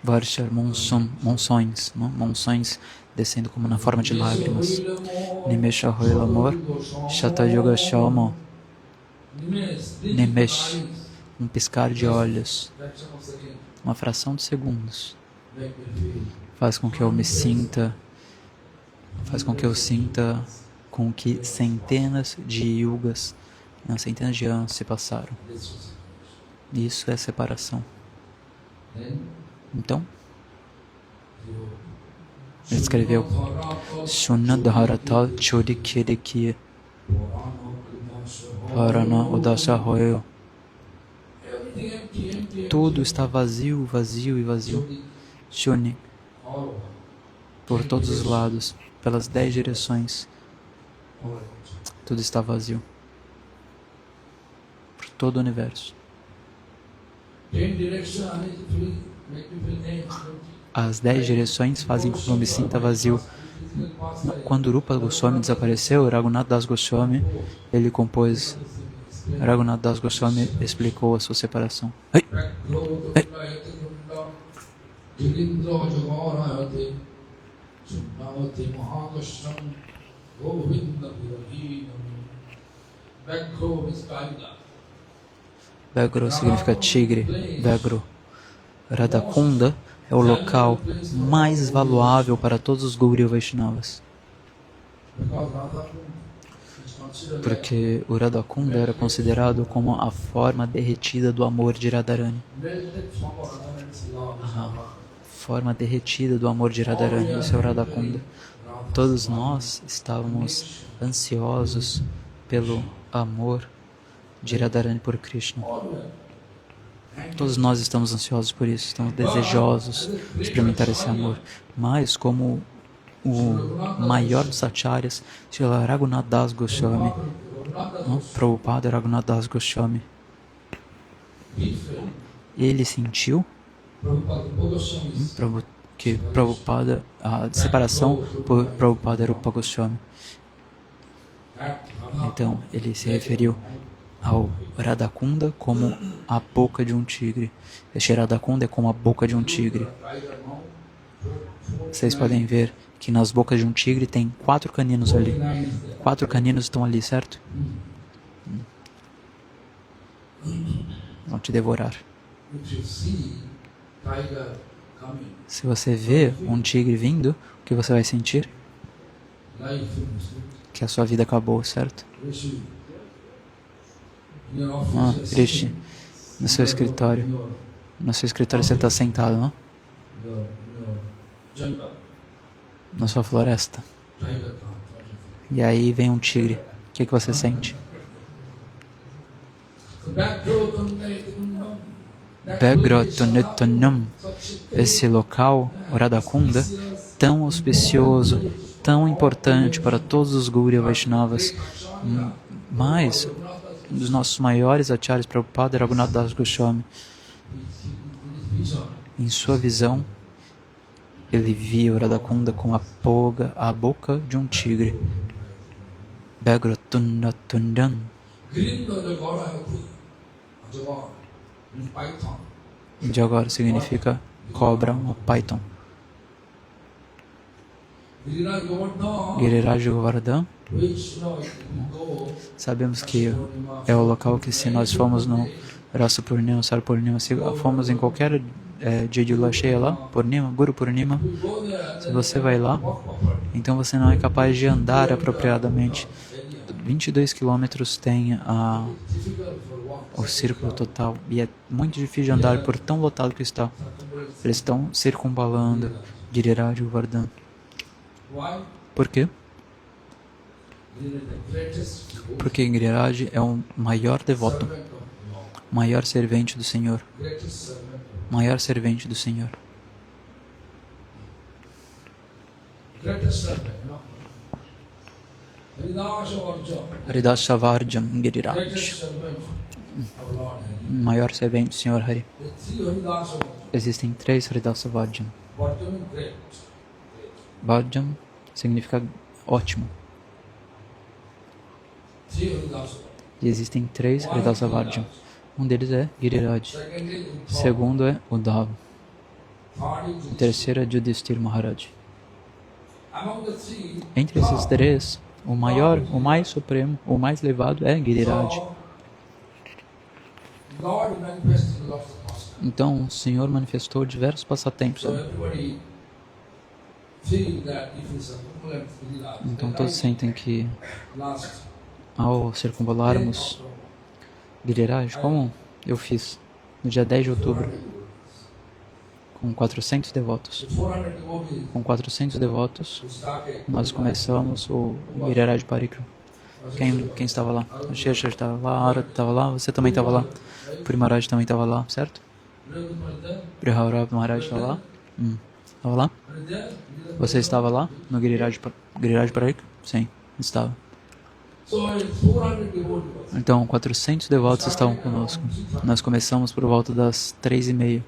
S1: Varshar monções descendo como na forma de lágrimas. Nimesha Hoilo Amor Shata Yoga Shalmo. Nimesh, um piscar de olhos, uma fração de segundos, faz com que eu sinta com que centenas de yugas, centenas de anos se passaram. Isso é separação. Então, ele escreveu Shunadharata Chodikirikie Parana Udasa Hoyo. Tudo está vazio, vazio e vazio. Shuni, por todos os lados, pelas 10 direções, tudo está vazio. Por todo o universo. As 10 direções fazem com que eu me sinta vazio. Quando Rupa Goswami desapareceu, Raghunath Das Goswami, ele compôs. Raghunath Das Goswami explicou a sua separação. Vagro significa tigre. Vagro. Radhakunda é o local mais valuável para todos os Gaudiya Vaishnavas. Porque o Radhakunda era considerado como a forma derretida do amor de Radharani. A forma derretida do amor de Radharani, do seu Radhakunda. Todos nós estávamos ansiosos pelo amor de Radharani por Krishna. Todos nós estamos ansiosos por isso, estamos desejosos de experimentar esse amor. Mas, como o maior dos acharyas, Srila Raghunath Das Goswami, Prabhupada Raghunath Das Goswami, ele sentiu que Prabhupada, a separação por Prabhupada Rupa Goswami. Então, ele se referiu ao Radhakunda como a boca de um tigre. Este Radhakunda é como a boca de um tigre. Vocês podem ver que nas bocas de um tigre tem 4 caninos ali. 4 caninos estão ali, certo? Vão te devorar. Se você vê um tigre vindo, o que você vai sentir? Que a sua vida acabou, certo? Triste. No seu escritório. No seu escritório você está sentado, não? Na sua floresta. E aí vem um tigre. O que você sente? Begrotonetonam. Esse local, o Radhakunda, tão auspicioso, tão importante para todos os Gaudiya Vaishnavas, mas um dos nossos maiores acharyas, Prabhupada Raghunath Das Goswami, em sua visão, ele via o Radhakunda com a boca de um tigre. Begrotonetonam. De agora significa cobra, uma python. Giriraj Govardhan. Sabemos que é o local que, se nós formos no Rasa Purnima, Sar Purnima, se fomos em qualquer dia de lua cheia lá, Purnima, Guru Purnima, se você vai lá, então você não é capaz de andar apropriadamente. 22 quilômetros tem o círculo total e é muito difícil de andar por tão lotado que está. Eles estão circunvalando Giriraj Govardhan. Por quê? Porque Giriraj é o maior devoto, maior servente do Senhor, maior servente do Senhor. Haridasavarjam Giriraj, maior servente do Senhor Hari. Existem 3 Haridasavarjam. Varjam significa ótimo. E existem 3 Haridasavarjam. Um deles é Giriraj. O segundo é Uddhava. O terceiro é Yudhishthira Maharaj. Entre esses 3, o maior, o mais supremo, o mais elevado é Giriraj. Então, o Senhor manifestou diversos passatempos. Então, todos sentem que, ao circunvalarmos Giriraj, como eu fiz no dia 10 de outubro, com 400 devotos. Com 400 devotos, nós começamos o Giriraj Parikrama. Quem estava lá? O Shesha estava lá, a Arata estava lá, você também estava lá. O Puri Maharaj também estava lá, certo? Prihaurab Maharaj estava lá? Estava lá? Você estava lá no Giriraj Parikrama? Sim, estava. Então, 400 devotos estavam conosco. Nós começamos por volta das 3h30.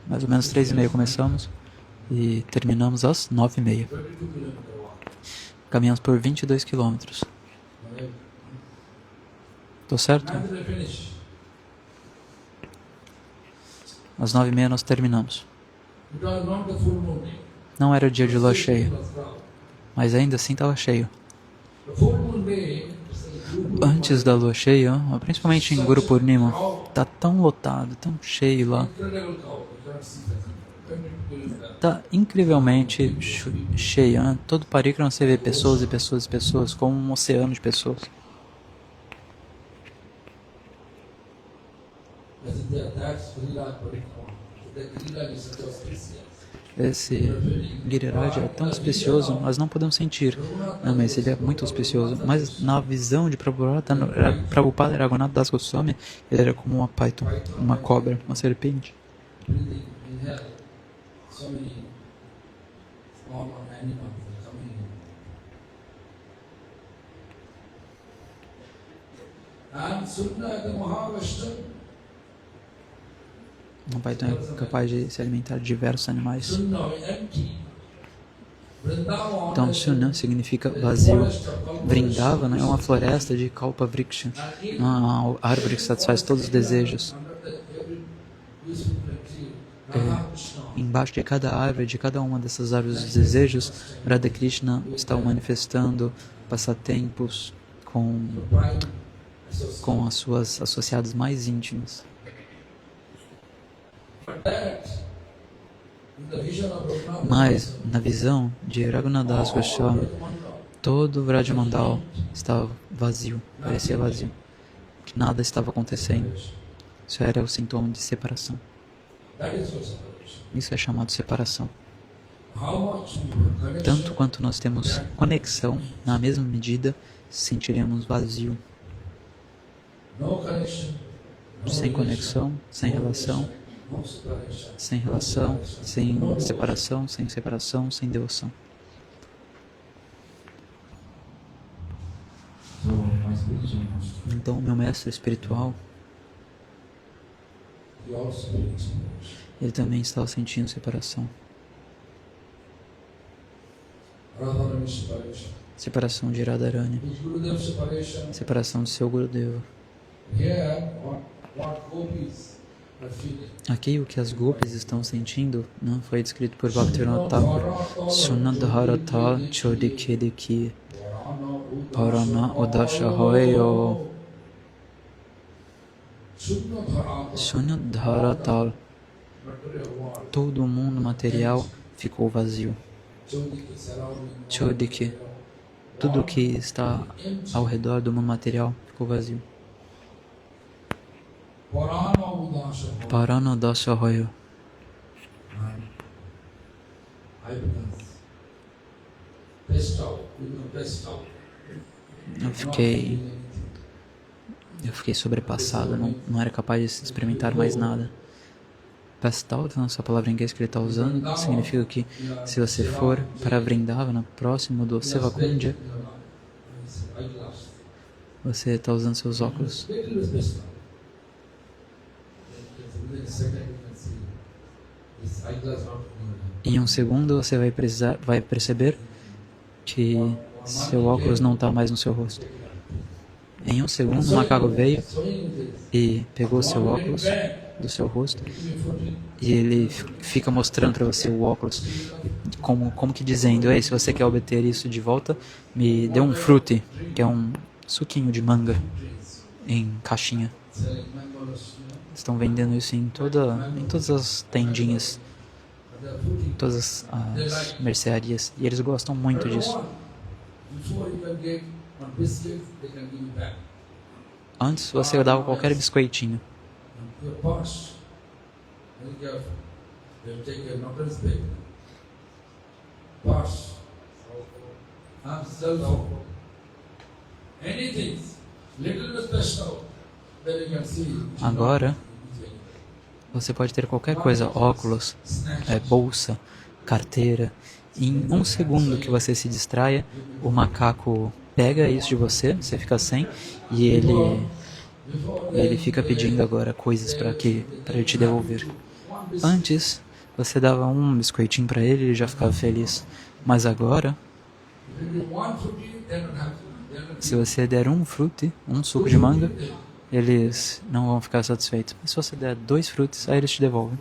S1: Mais ou menos 3h30 começamos e terminamos às 9h30. Caminhamos por 22 quilômetros. Tô certo? Às 9h30 nós terminamos. Não era dia de lua cheia, mas ainda assim estava cheio. Antes da lua cheia, principalmente em Guru Purnima, está tão lotado, tão cheio lá. Está incrivelmente cheio. Todo Parikrama você vê pessoas e pessoas e pessoas, como um oceano de pessoas. Esse Giriraj é tão auspicioso, nós não podemos sentir. Não, mas ele é muito auspicioso. Mas na visão de Prabhupada Raghunath Das Goswami, ele era como uma python, uma cobra, uma serpente. Um python é capaz de se alimentar de diversos animais. Então, Suna significa vazio. Vrindavana é uma floresta de Kalpa Vriksha, uma árvore que satisfaz todos os desejos. Embaixo de cada árvore, de cada uma dessas árvores dos desejos, Radha Krishna está manifestando passatempos com as suas associadas mais íntimas. Mas, na visão de Raghunath Das Goswami, todo o Vrajamandal estava vazio, parecia vazio, que nada estava acontecendo. Isso era o sintoma de separação. Isso é chamado separação. Tanto quanto nós temos conexão, na mesma medida, sentiremos vazio. Sem conexão, sem relação, sem separação, sem devoção. Então, meu mestre espiritual, ele também estava sentindo separação. Separação de Radharani. Separação de seu Gurudeva. Aqui o que as gopis estão sentindo não foi descrito por Bhaktivinoda Thakur. Sunadharata Chodikidiki Parana Udasha Hoyo. Sunadharata. Todo o mundo material ficou vazio. Chodiki. Tudo que está ao redor do mundo material ficou vazio. Parana Udasha Hoyo. Eu fiquei sobrepassado, não era capaz de experimentar mais nada. Pastal, essa palavra em inglês que ele está usando, significa que se você for para Vrindavana, próximo do Sevakundja, você está usando seus óculos. Em um segundo você vai perceber que seu óculos não está mais no seu rosto. Em um segundo o macaco veio e pegou seu óculos do seu rosto e ele fica mostrando para você o óculos como que dizendo: ei, se você quer obter isso de volta, me dê um frutti, que é um suquinho de manga em caixinha. Estão vendendo isso em todas as tendinhas, todas as mercearias, e eles gostam muito disso. Antes você dava qualquer biscoitinho. Agora você pode ter qualquer coisa, óculos, bolsa, carteira. Em um segundo que você se distraia, o macaco pega isso de você, você fica sem, e ele fica pedindo agora coisas para ele te devolver. Antes, você dava um biscoitinho para ele e ele já ficava feliz. Mas agora, se você der um frutti, um suco de manga, eles não vão ficar satisfeitos. Mas se você der 2 frutos, aí eles te devolvem.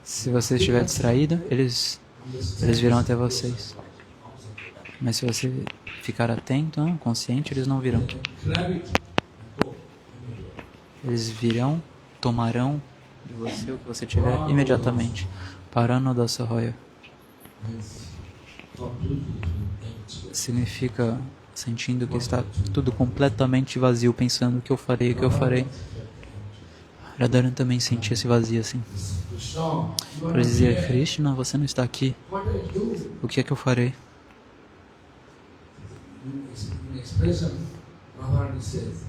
S1: Se você estiver distraído, eles virão até vocês. Mas se você ficar atento, consciente, eles não virão. Eles virão, tomarão de você o que você tiver imediatamente. Paranodasahaya
S2: means completely empty.
S1: significa sentindo que está tudo completamente vazio, pensando o que eu farei, o que eu farei. Radharani também sentia esse vazio assim.
S2: Krishna, you
S1: Para
S2: are
S1: dizer,
S2: here.
S1: Krishna, você não está aqui,
S2: What I do?
S1: o que é que eu farei?
S2: In expression, Radharani says,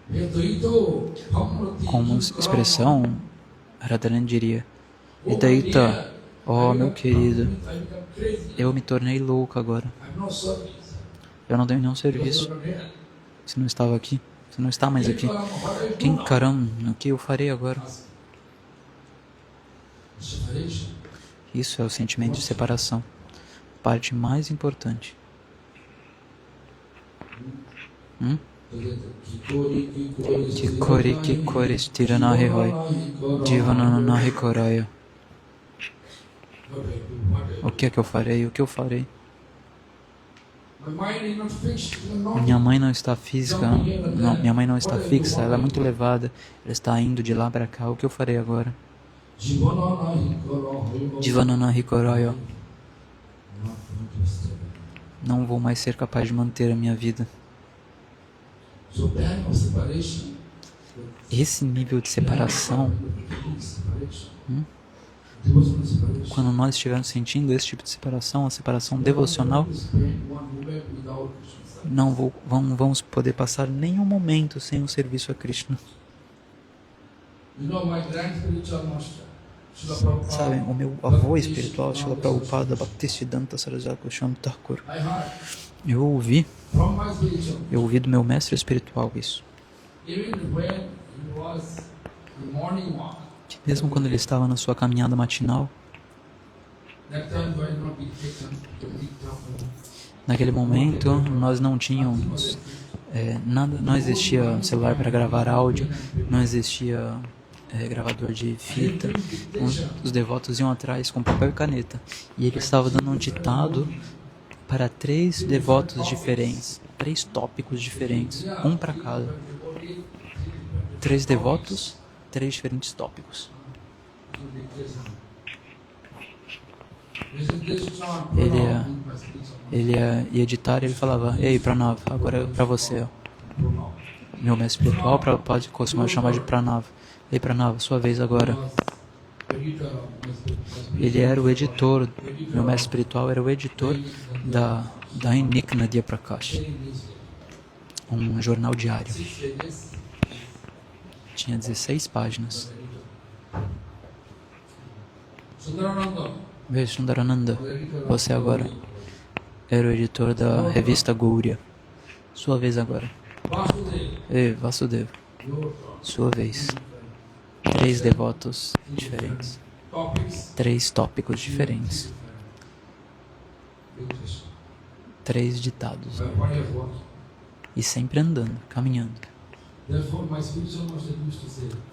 S2: "Vedaito Bhamrati
S1: Como expressão, Radharani diria, Vedaita, ó meu querido,
S2: I become crazy.
S1: eu me tornei louco agora.
S2: I have no service.
S1: Eu não tenho nenhum serviço.
S2: Not here.
S1: Você não estava aqui, você não está mais aqui.
S2: What I do
S1: Quem
S2: now?
S1: caramba, o que eu farei agora?
S2: Separation.
S1: Isso é o sentimento de separação. Parte mais importante. Kikori stiranahi hoy, jivananahi koraya. O que é que eu farei? O que eu farei?
S2: My mind is not fixed. It will not
S1: Minha mãe não está física, não, minha mãe não está fixa, ela é muito elevada, ela está indo de lá para cá. O que eu farei agora? Jivananahi koraya. Não vou mais ser capaz de manter a minha vida.
S2: So bad of separation.
S1: Esse nível de separação,
S2: Devotional separation.
S1: quando nós estivermos sentindo esse tipo de separação, a separação devocional, não vamos poder passar nenhum momento sem o serviço a Krishna.
S2: You know, my grand spiritual master, Srila
S1: Sabem,
S2: Prabhupada,
S1: o meu avô espiritual, Srila Prabhupada Bhaktisiddhanta Sarasvati Goswami Thakur,
S2: I heard
S1: eu ouvi
S2: from my spiritual,
S1: do meu mestre espiritual isso,
S2: even when he was in morning walk,
S1: que mesmo quando ele estava na sua caminhada matinal,
S2: that time why not be taken to big temple.
S1: naquele momento nós não tínhamos nada, não existia celular para gravar áudio, não existia gravador de fita. Os devotos iam atrás com papel e caneta, e ele estava dando um ditado para 3 devotos diferentes, 3 tópicos diferentes, um para cada. 3 devotos, 3 diferentes tópicos. Ele ia editar e ele falava, ei Pranav, agora é para você. Ó. Meu mestre espiritual, pode costumar chamar de Pranav. Ei Pranav, sua vez agora. Ele era o editor, meu mestre espiritual era o editor da Dainik Nadia Prakash, um jornal diário. Tinha 16 páginas. Veja, Sundarananda, você agora era o editor da revista Gauriya. Sua vez agora. Ei, Vasudeva, sua vez. 3 devotos diferentes. 3 tópicos diferentes. 3 ditados. E sempre andando, caminhando.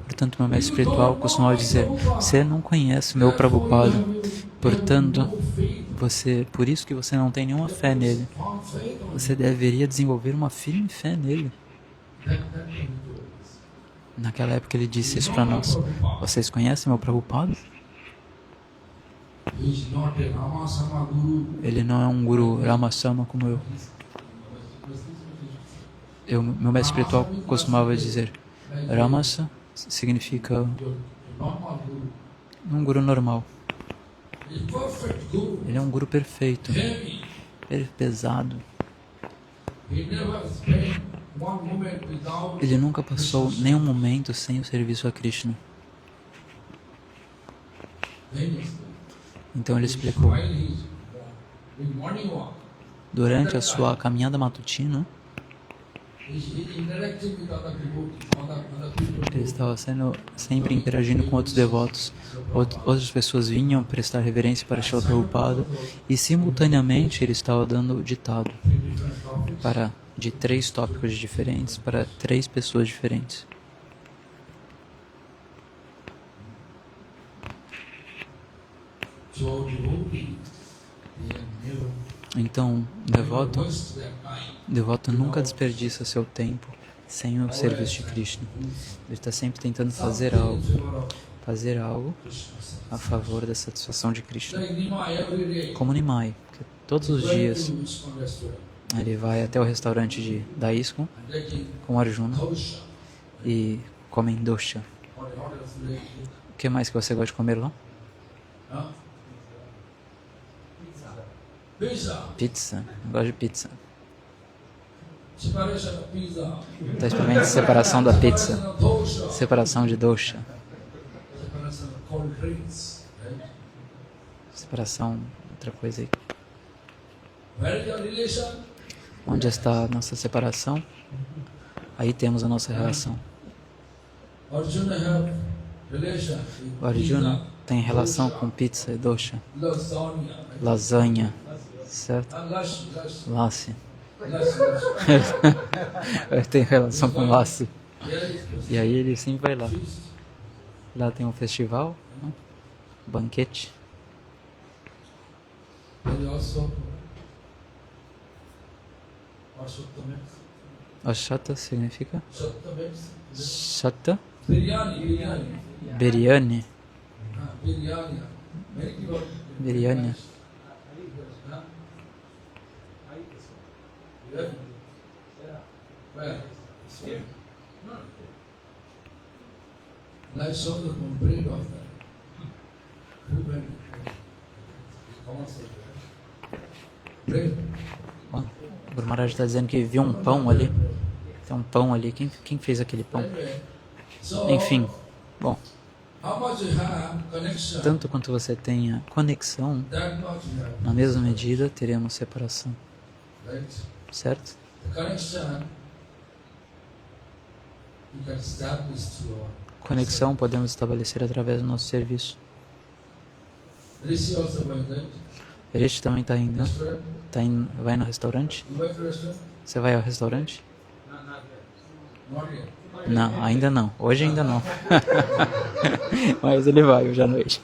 S1: Portanto, meu mestre espiritual costumava dizer, você não conhece o meu Prabhupada, portanto, por isso que você não tem nenhuma fé nele. Você deveria desenvolver uma firme fé nele. Naquela época ele disse isso para nós. Vocês conhecem meu Prabhupada? Ele não é um guru Ramasama como eu. Meu mestre espiritual costumava dizer, Ramasa significa um guru normal. Ele é um guru perfeito. Ele é pesado. Ele nunca passou nenhum momento sem o serviço a Krishna. Então ele explicou. Durante a sua caminhada matutina, ele estava sempre interagindo com outros devotos. Outras pessoas vinham prestar reverência para Srila Prabhupada e simultaneamente ele estava dando ditado de 3 tópicos diferentes para 3 pessoas diferentes. Então, devoto nunca desperdiça seu tempo sem o serviço de Krishna. Ele está sempre tentando fazer algo fazer algo
S2: Krishna
S1: a
S2: satisfaction.
S1: favor da satisfação de Krishna.
S2: Like Nimai every day.
S1: Como Nimai, que todos os
S2: Going
S1: dias
S2: to ISKCON restaurant
S1: ele vai até o restaurante da ISKCON
S2: and taking
S1: com Arjuna
S2: dosha.
S1: e comem dosha.
S2: What else?
S1: O que mais que você gosta de comer lá?
S2: Huh? Pizza.
S1: Pizza. Eu gosto de pizza.
S2: Separation of pizza.
S1: Então experimente a separação da pizza.
S2: Separation of dosha.
S1: Separação de dosha.
S2: Separation of cold drinks. Right?
S1: Separação, outra coisa aí.
S2: Where is your relation?
S1: Onde está a nossa separação? Aí temos a nossa relação.
S2: Arjuna have relation
S1: O
S2: with
S1: Arjuna
S2: pizza,
S1: tem relação
S2: dosha,
S1: com pizza e dosha.
S2: lasagna.
S1: Lasanha, certo?
S2: Lash.
S1: Lassi.
S2: Lash.
S1: Ele tem relação com lassi.
S2: Here is
S1: E aí ele sempre vai lá.
S2: feast.
S1: Lá tem um festival, banquete.
S2: There is also Ashwatthama.
S1: Ashata significa
S2: Ashwatthama.
S1: Shata
S2: Biryani.
S1: Biryani.
S2: Biryani. Many people.
S1: Biryani.
S2: Huh? Yeah. Where? Like some of the bread of that. Who made it? Come on, bread.
S1: Ó, o Guru Maharaj está dizendo que viu um pão ali. Tem um pão ali. Quem fez aquele pão?
S2: Anyway, so
S1: Enfim, bom,
S2: how much you have connection,
S1: tanto quanto você tenha conexão,
S2: that much you have.
S1: na mesma medida teremos separação,
S2: Right?
S1: certo?
S2: The connection you can establish through
S1: Conexão podemos estabelecer através do nosso serviço.
S2: Rishi also going that.
S1: Rishi também está indo, né?
S2: Restaurant.
S1: Vai no restaurante?
S2: You went to restaurant?
S1: Você vai ao restaurante?
S2: Not yet.
S1: Não, ainda não. Hoje ainda não. Mas ele vai hoje à noite.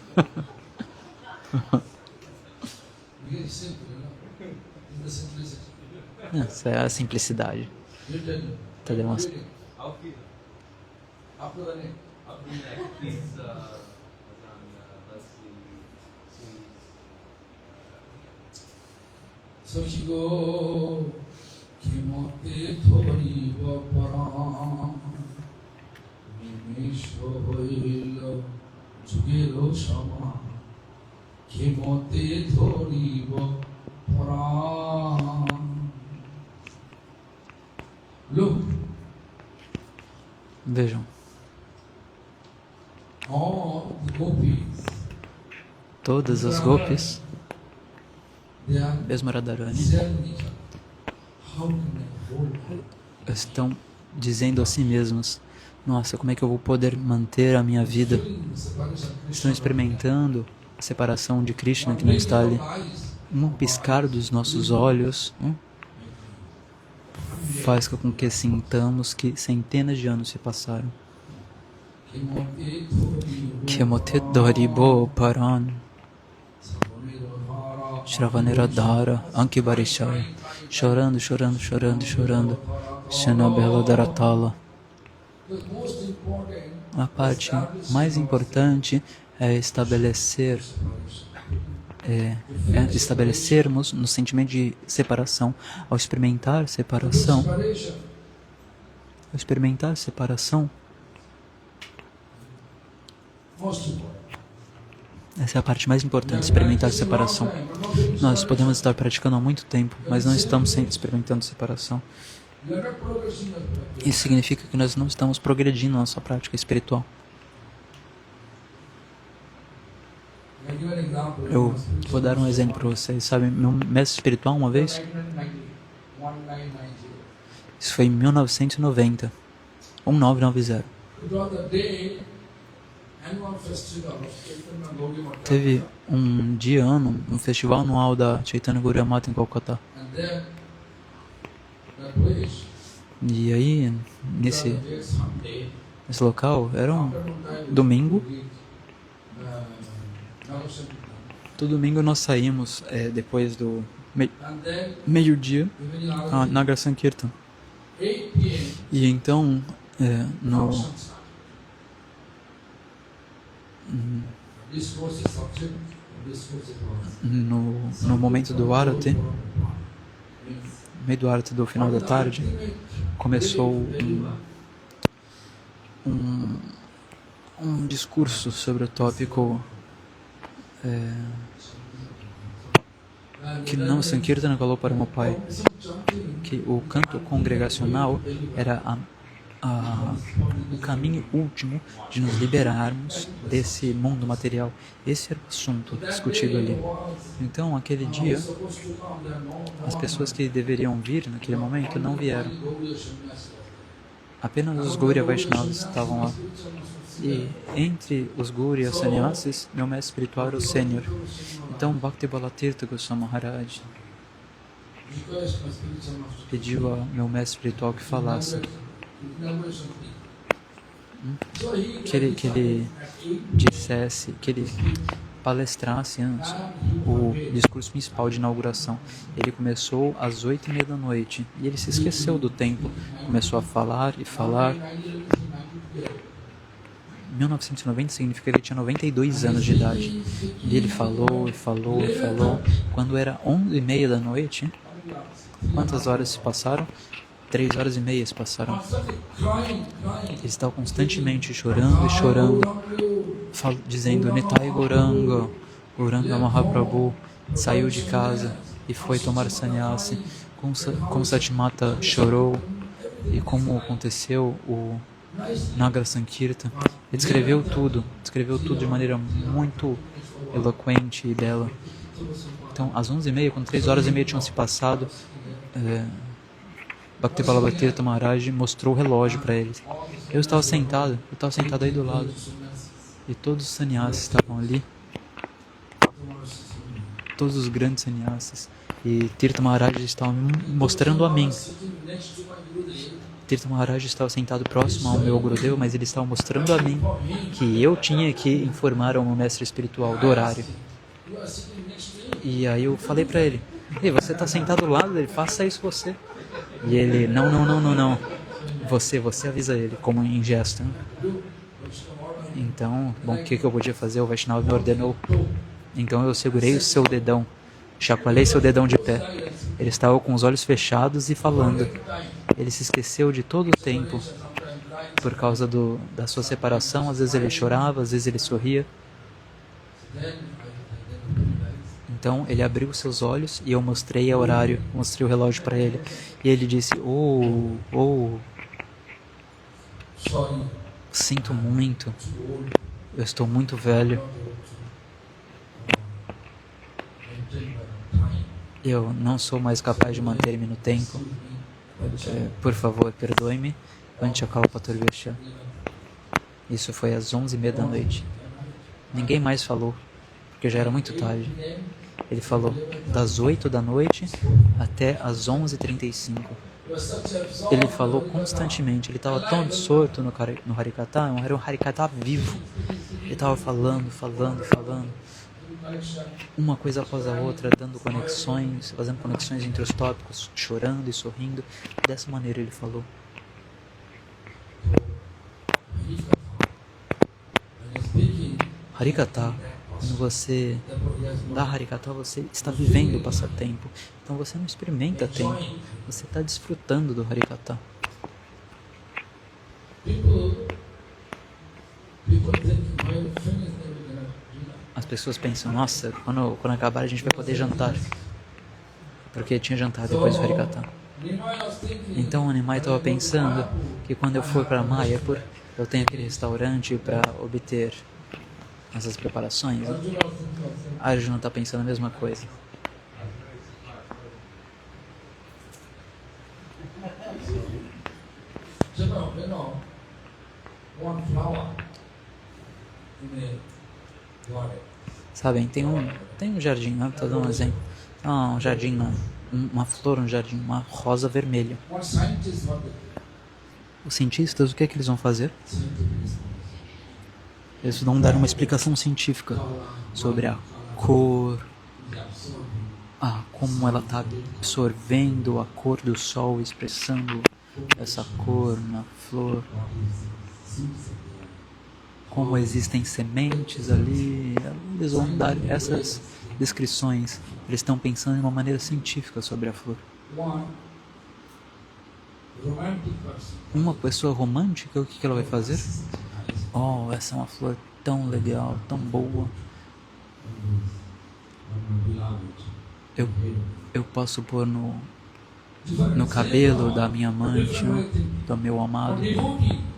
S2: Very simple, you know. It's the simplicity.
S1: Essa é a simplicidade.
S2: You tell me.
S1: Tá demonstrando.
S2: Reading. After the name. Sashigo Kimote Thori Vaparam Nimesho Hoilo Jugelo Shama Kimote Thori Vaparam. Look,
S1: Vejam,
S2: all the gopis,
S1: todas as golpes,
S2: they are
S1: mesmo Radharani,
S2: selling each other. How can I hold her?
S1: estão dizendo a si mesmas: nossa, como é que eu vou poder manter a minha vida?
S2: Feeling the separation of Krishna.
S1: Estão experimentando a separação de Krishna que não está ali. Um piscar dos nossos olhos faz com que sintamos que centenas de anos se passaram. Kemote Doribo Paran Shravanera Ankibarishaya, chorando, chorando, chorando, chorando. Shanabela Daratala. A parte mais importante é estabelecermos no sentimento de separação. Ao experimentar separação, essa é a parte mais importante, experimentar separação. Nós podemos estar praticando há muito tempo, mas não estamos sempre experimentando separação. Isso significa que nós não estamos progredindo na nossa prática espiritual. Eu vou dar um exemplo para vocês. Sabe, meu mestre espiritual uma vez, isso foi em 1990, 1990. Teve um festival anual da Chaitanya Gaudiya Mata em Kolkata. E aí, nesse local, era um domingo. Todo domingo nós saímos depois do meio-dia a Nagar Sankirtan. E então,
S2: discourse is subject, discourse is verb.
S1: No momento do Arati, no meio do Arati do final da tarde, começou um discurso sobre o tópico que não Sankirtana falou para o meu pai, que o canto congregacional era o caminho último de nos liberarmos desse mundo material. Esse era o assunto discutido ali. Então, aquele dia, as pessoas que deveriam vir naquele momento não vieram. Apenas os Gaudiya Vaishnavas estavam lá. E entre os Gaudiya Sannyasis, meu mestre espiritual era o sênior. Então, Bhakti Balatirtha Goswami Maharaj pediu ao meu mestre espiritual que falasse, que ele dissesse, que ele palestrasse antes o discurso principal de inauguração. Ele começou às 8:30 da noite e ele se esqueceu do tempo. Começou a falar e falar. 1990 significa que ele tinha 92 anos de idade. E ele falou e falou e falou. Quando era 11:30 da noite, quantas horas se passaram? 3 horas e meia se passaram. Ele estava constantemente chorando e chorando, dizendo Nitai Gauranga, Gauranga Mahaprabhu, saiu de casa e foi tomar sannyasi. Como Satimata chorou e como aconteceu o Nagra Sankirtan. Ele descreveu tudo de maneira muito eloquente e bela. Então, às 11:30, quando 3 horas e meia tinham se passado, Bhakti Balatirtha Maharaj mostrou o relógio para eles. Eu estava sentado aí do lado. E todos os sannyasis estavam ali. Todos os grandes sannyasis. E Tirtha Maharaj estava me mostrando a mim. Tirtha Maharaj estava sentado próximo ao meu Gurudev, mas ele estava mostrando a mim que eu tinha que informar ao meu mestre espiritual do horário. E aí eu falei para ele, ei, você está sentado do lado dele, faça isso você. E ele, não. Você avisa ele, como em gesto. Né? Então, bom, o que eu podia fazer? O Vaishnava me ordenou. Então eu segurei o seu dedão, chacoalhei seu dedão de pé. Ele estava com os olhos fechados e falando. Ele se esqueceu de todo o tempo por causa da sua separação. Às vezes ele chorava, às vezes ele sorria. Então ele abriu seus olhos e eu mostrei o horário, mostrei o relógio para ele. E ele disse, sinto muito, eu estou muito velho. Eu não sou mais capaz de manter-me no tempo. Por favor, perdoe-me. Vanchakalpatarvesha. Isso foi às 11:30 da noite. Ninguém mais falou, porque já era muito tarde. Ele falou das 8 da noite até as 11:35. Ele falou constantemente. Ele estava tão absorto no Harikata, era um Harikata vivo. Ele estava falando. Uma coisa após a outra, dando conexões, fazendo conexões entre os tópicos, chorando e sorrindo. Dessa maneira ele falou. Harikata, quando você dá Harikata, você está vivendo o passatempo. Então você não experimenta tempo, você está desfrutando do Harikata. As pessoas pensam, nossa, quando acabar a gente vai poder jantar. Porque tinha jantar depois do Harikata. Então o Nimai estava pensando que quando eu for para Mayapur, eu tenho aquele restaurante para obter essas preparações. Né? Arjuna está pensando a mesma coisa. Sabem, tem um jardim, né? Estou dando um exemplo. Um jardim, uma flor, um jardim, uma rosa vermelha. Os cientistas, o que é que eles vão fazer? Eles vão dar uma explicação científica sobre a cor, como ela está absorvendo a cor do sol, expressando essa cor na flor. como existem sementes ali. Eles vão dar essas descrições. Eles estão pensando de uma maneira científica sobre a flor.
S2: One romantic person.
S1: Uma pessoa romântica, o que ela vai fazer? Oh, essa é uma flor tão legal, tão boa. Eu posso pôr no cabelo da minha amante, do meu amado.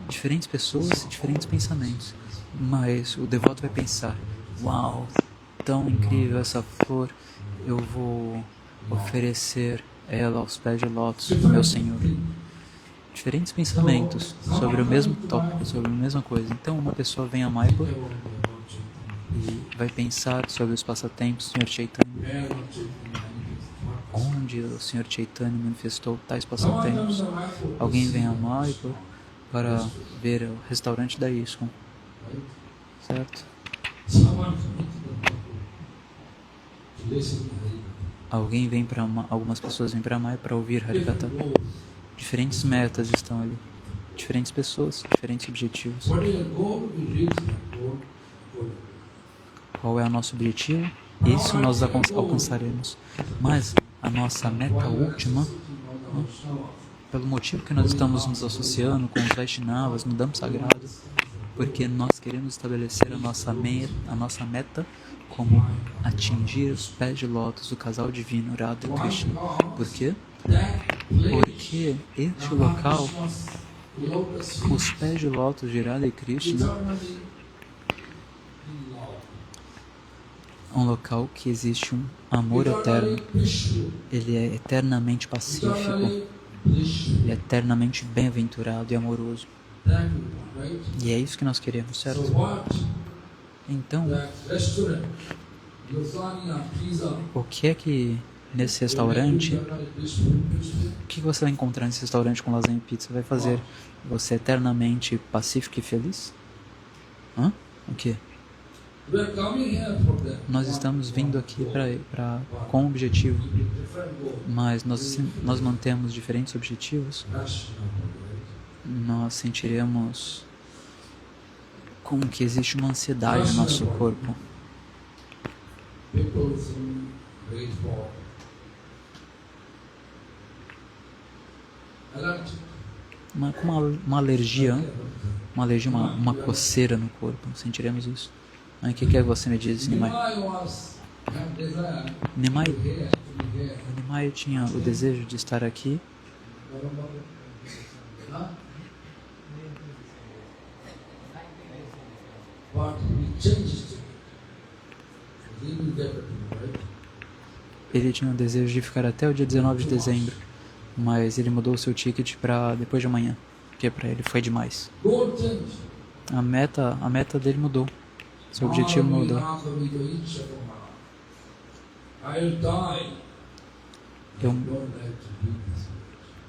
S1: Diferentes pessoas, diferentes pensamentos. Mas o devoto vai pensar: uau, tão incrível essa flor, eu vou oferecer ela aos pés de lótus do meu Senhor. Diferentes pensamentos sobre o mesmo tópico, sobre a mesma coisa. Então uma pessoa vem a Mayapur e vai pensar sobre os passatempos do Sr. Chaitanya, onde o Sr. Chaitanya manifestou tais passatempos. Alguém vem a Mayapur para ver o restaurante da ISKCON, certo? Alguém vem para algumas pessoas vêm para Maya para ouvir Harikatha. Diferentes metas estão ali, diferentes pessoas, diferentes objetivos. Qual é o nosso objetivo? Isso nós alcançaremos. Mas a nossa meta última, pelo motivo que nós estamos nos associando com os Vaishnavas no Dhamma Sagrado, porque nós queremos estabelecer a nossa meta como atingir os pés de lótus do casal divino Radha e Krishna. Por quê? Porque este local, os pés de lótus de Radha e Krishna, é um local que existe um amor eterno. Ele é eternamente pacífico, ele é eternamente bem-aventurado e amoroso. E é isso que nós queremos, certo? Então, o que é que nesse restaurante, o que você vai encontrar nesse restaurante com lasanha e pizza? Vai fazer você eternamente pacífico e feliz? Hã? O quê? Nós estamos vindo aqui com um objetivo, mas nós mantemos diferentes objetivos. Nós sentiremos como que existe uma ansiedade no nosso corpo. Uma alergia, uma coceira no corpo. Sentiremos isso. O que é que você me diz, Nimai? Nimai tinha o desejo de estar aqui. Ele tinha o desejo de ficar até o dia 19 de dezembro, mas ele mudou o seu ticket para depois de amanhã, porque para ele foi demais. A meta dele mudou. Seu objetivo mudou.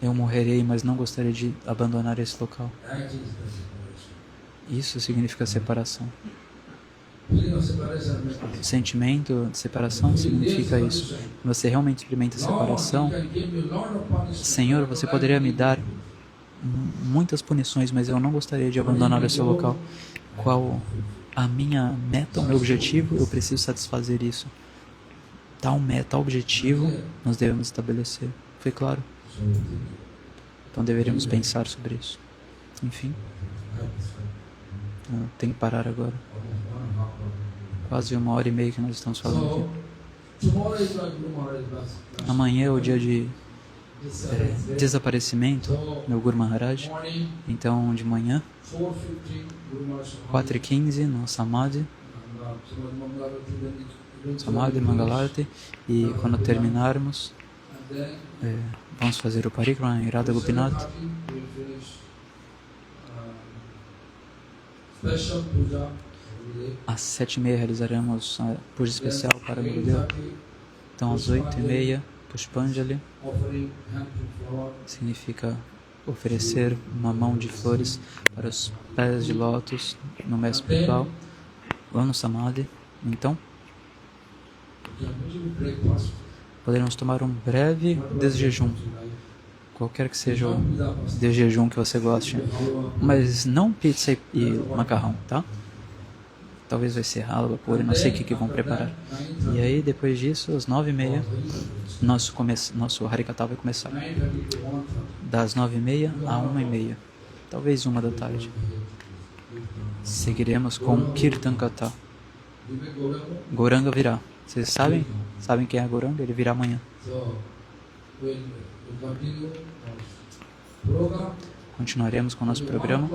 S1: Eu morrerei, mas não gostaria de abandonar esse local. Isso significa separação. O sentimento de separação significa isso. Você realmente experimenta a separação. Senhor, você poderia me dar muitas punições, mas eu não gostaria de abandonar esse local. Qual a minha meta, o meu objetivo? Eu preciso satisfazer isso. Tal meta, tal objetivo, nós devemos estabelecer. Foi claro? Então deveríamos pensar sobre isso. Enfim. Eu tenho que parar agora. Quase 1h30 que nós estamos falando aqui. Amanhã é o dia de desaparecimento do Guru Maharaj. Então, de manhã, 4h15, no Samadhi, Mangalarati. E quando terminarmos, vamos fazer o Parikrama em Radha Gopinath. Às 7h30 realizaremos a puja especial para o Gurudeva. Então às 8h30, Pushpanjali significa oferecer uma mão de flores para os pés de lótus no mestre espiritual, lá no Samadhi. Então poderemos tomar um breve desjejum, qualquer que seja o desjejum que você goste, mas não pizza e macarrão, tá? talvez vai ser ralo, pura, não sei o que vão preparar. E aí, depois disso, às 9h30, nosso Harikata vai começar. Das 9h30 a 1h30, talvez 1 da tarde. Seguiremos com Kirtan Kata. Gauranga virá. Vocês sabem? Sabem quem é Gauranga? Ele virá amanhã. Continuaremos com o nosso programa.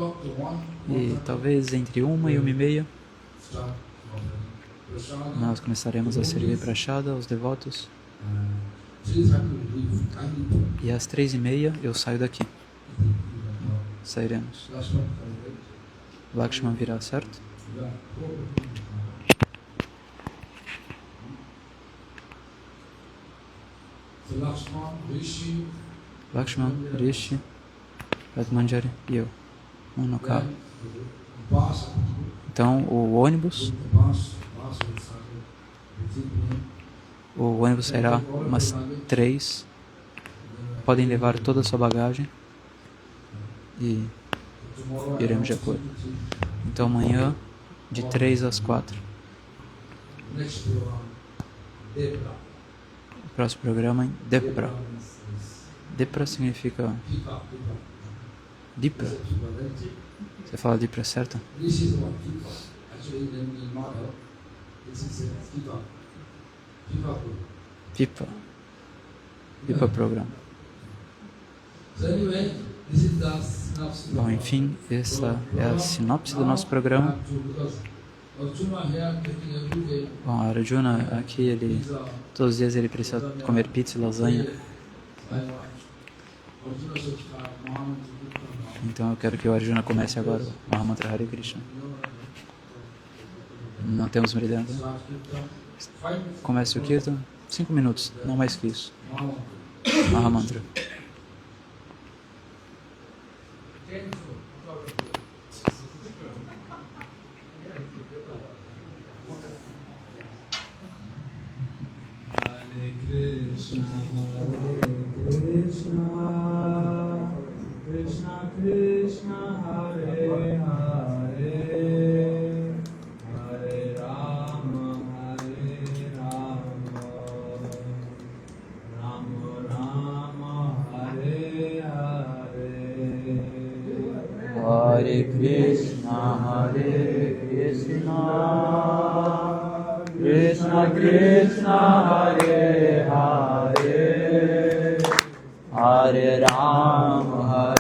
S1: E talvez entre 1 e 1h30 nós começaremos a servir prashada aos devotos. E às 3h30 eu saio daqui. Sairemos. Lakshman virá, certo? Lakshman, Rishi, Padmanjari e eu. No carro. Então o ônibus sairá umas 3. Podem levar toda a sua bagagem e iremos de acordo. Então amanhã de 3 às 4. O próximo programa em Depra. Depra significa Dipra. Você fala Dipra, certo? Pipa. Pipa programa. Bom, enfim, essa é a sinopse do nosso programa. Bom, Arjuna aqui, todos os dias ele precisa comer pizza e lasanha. Então eu quero que o Arjuna comece agora o Mahamantra Hare Krishna. Não temos Mridanga. Comece o Kirtan, 5 minutos, não mais que isso. Mahamantra.
S4: Krishna Krishna Hare Hare Hare Rama Rama Rama Hare Hare
S1: Hare Krishna Krishna Krishna Hare Hare Hare Rama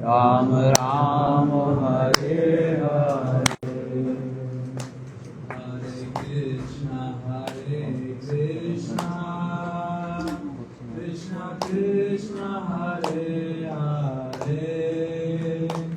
S1: Rama Rama Hare Hare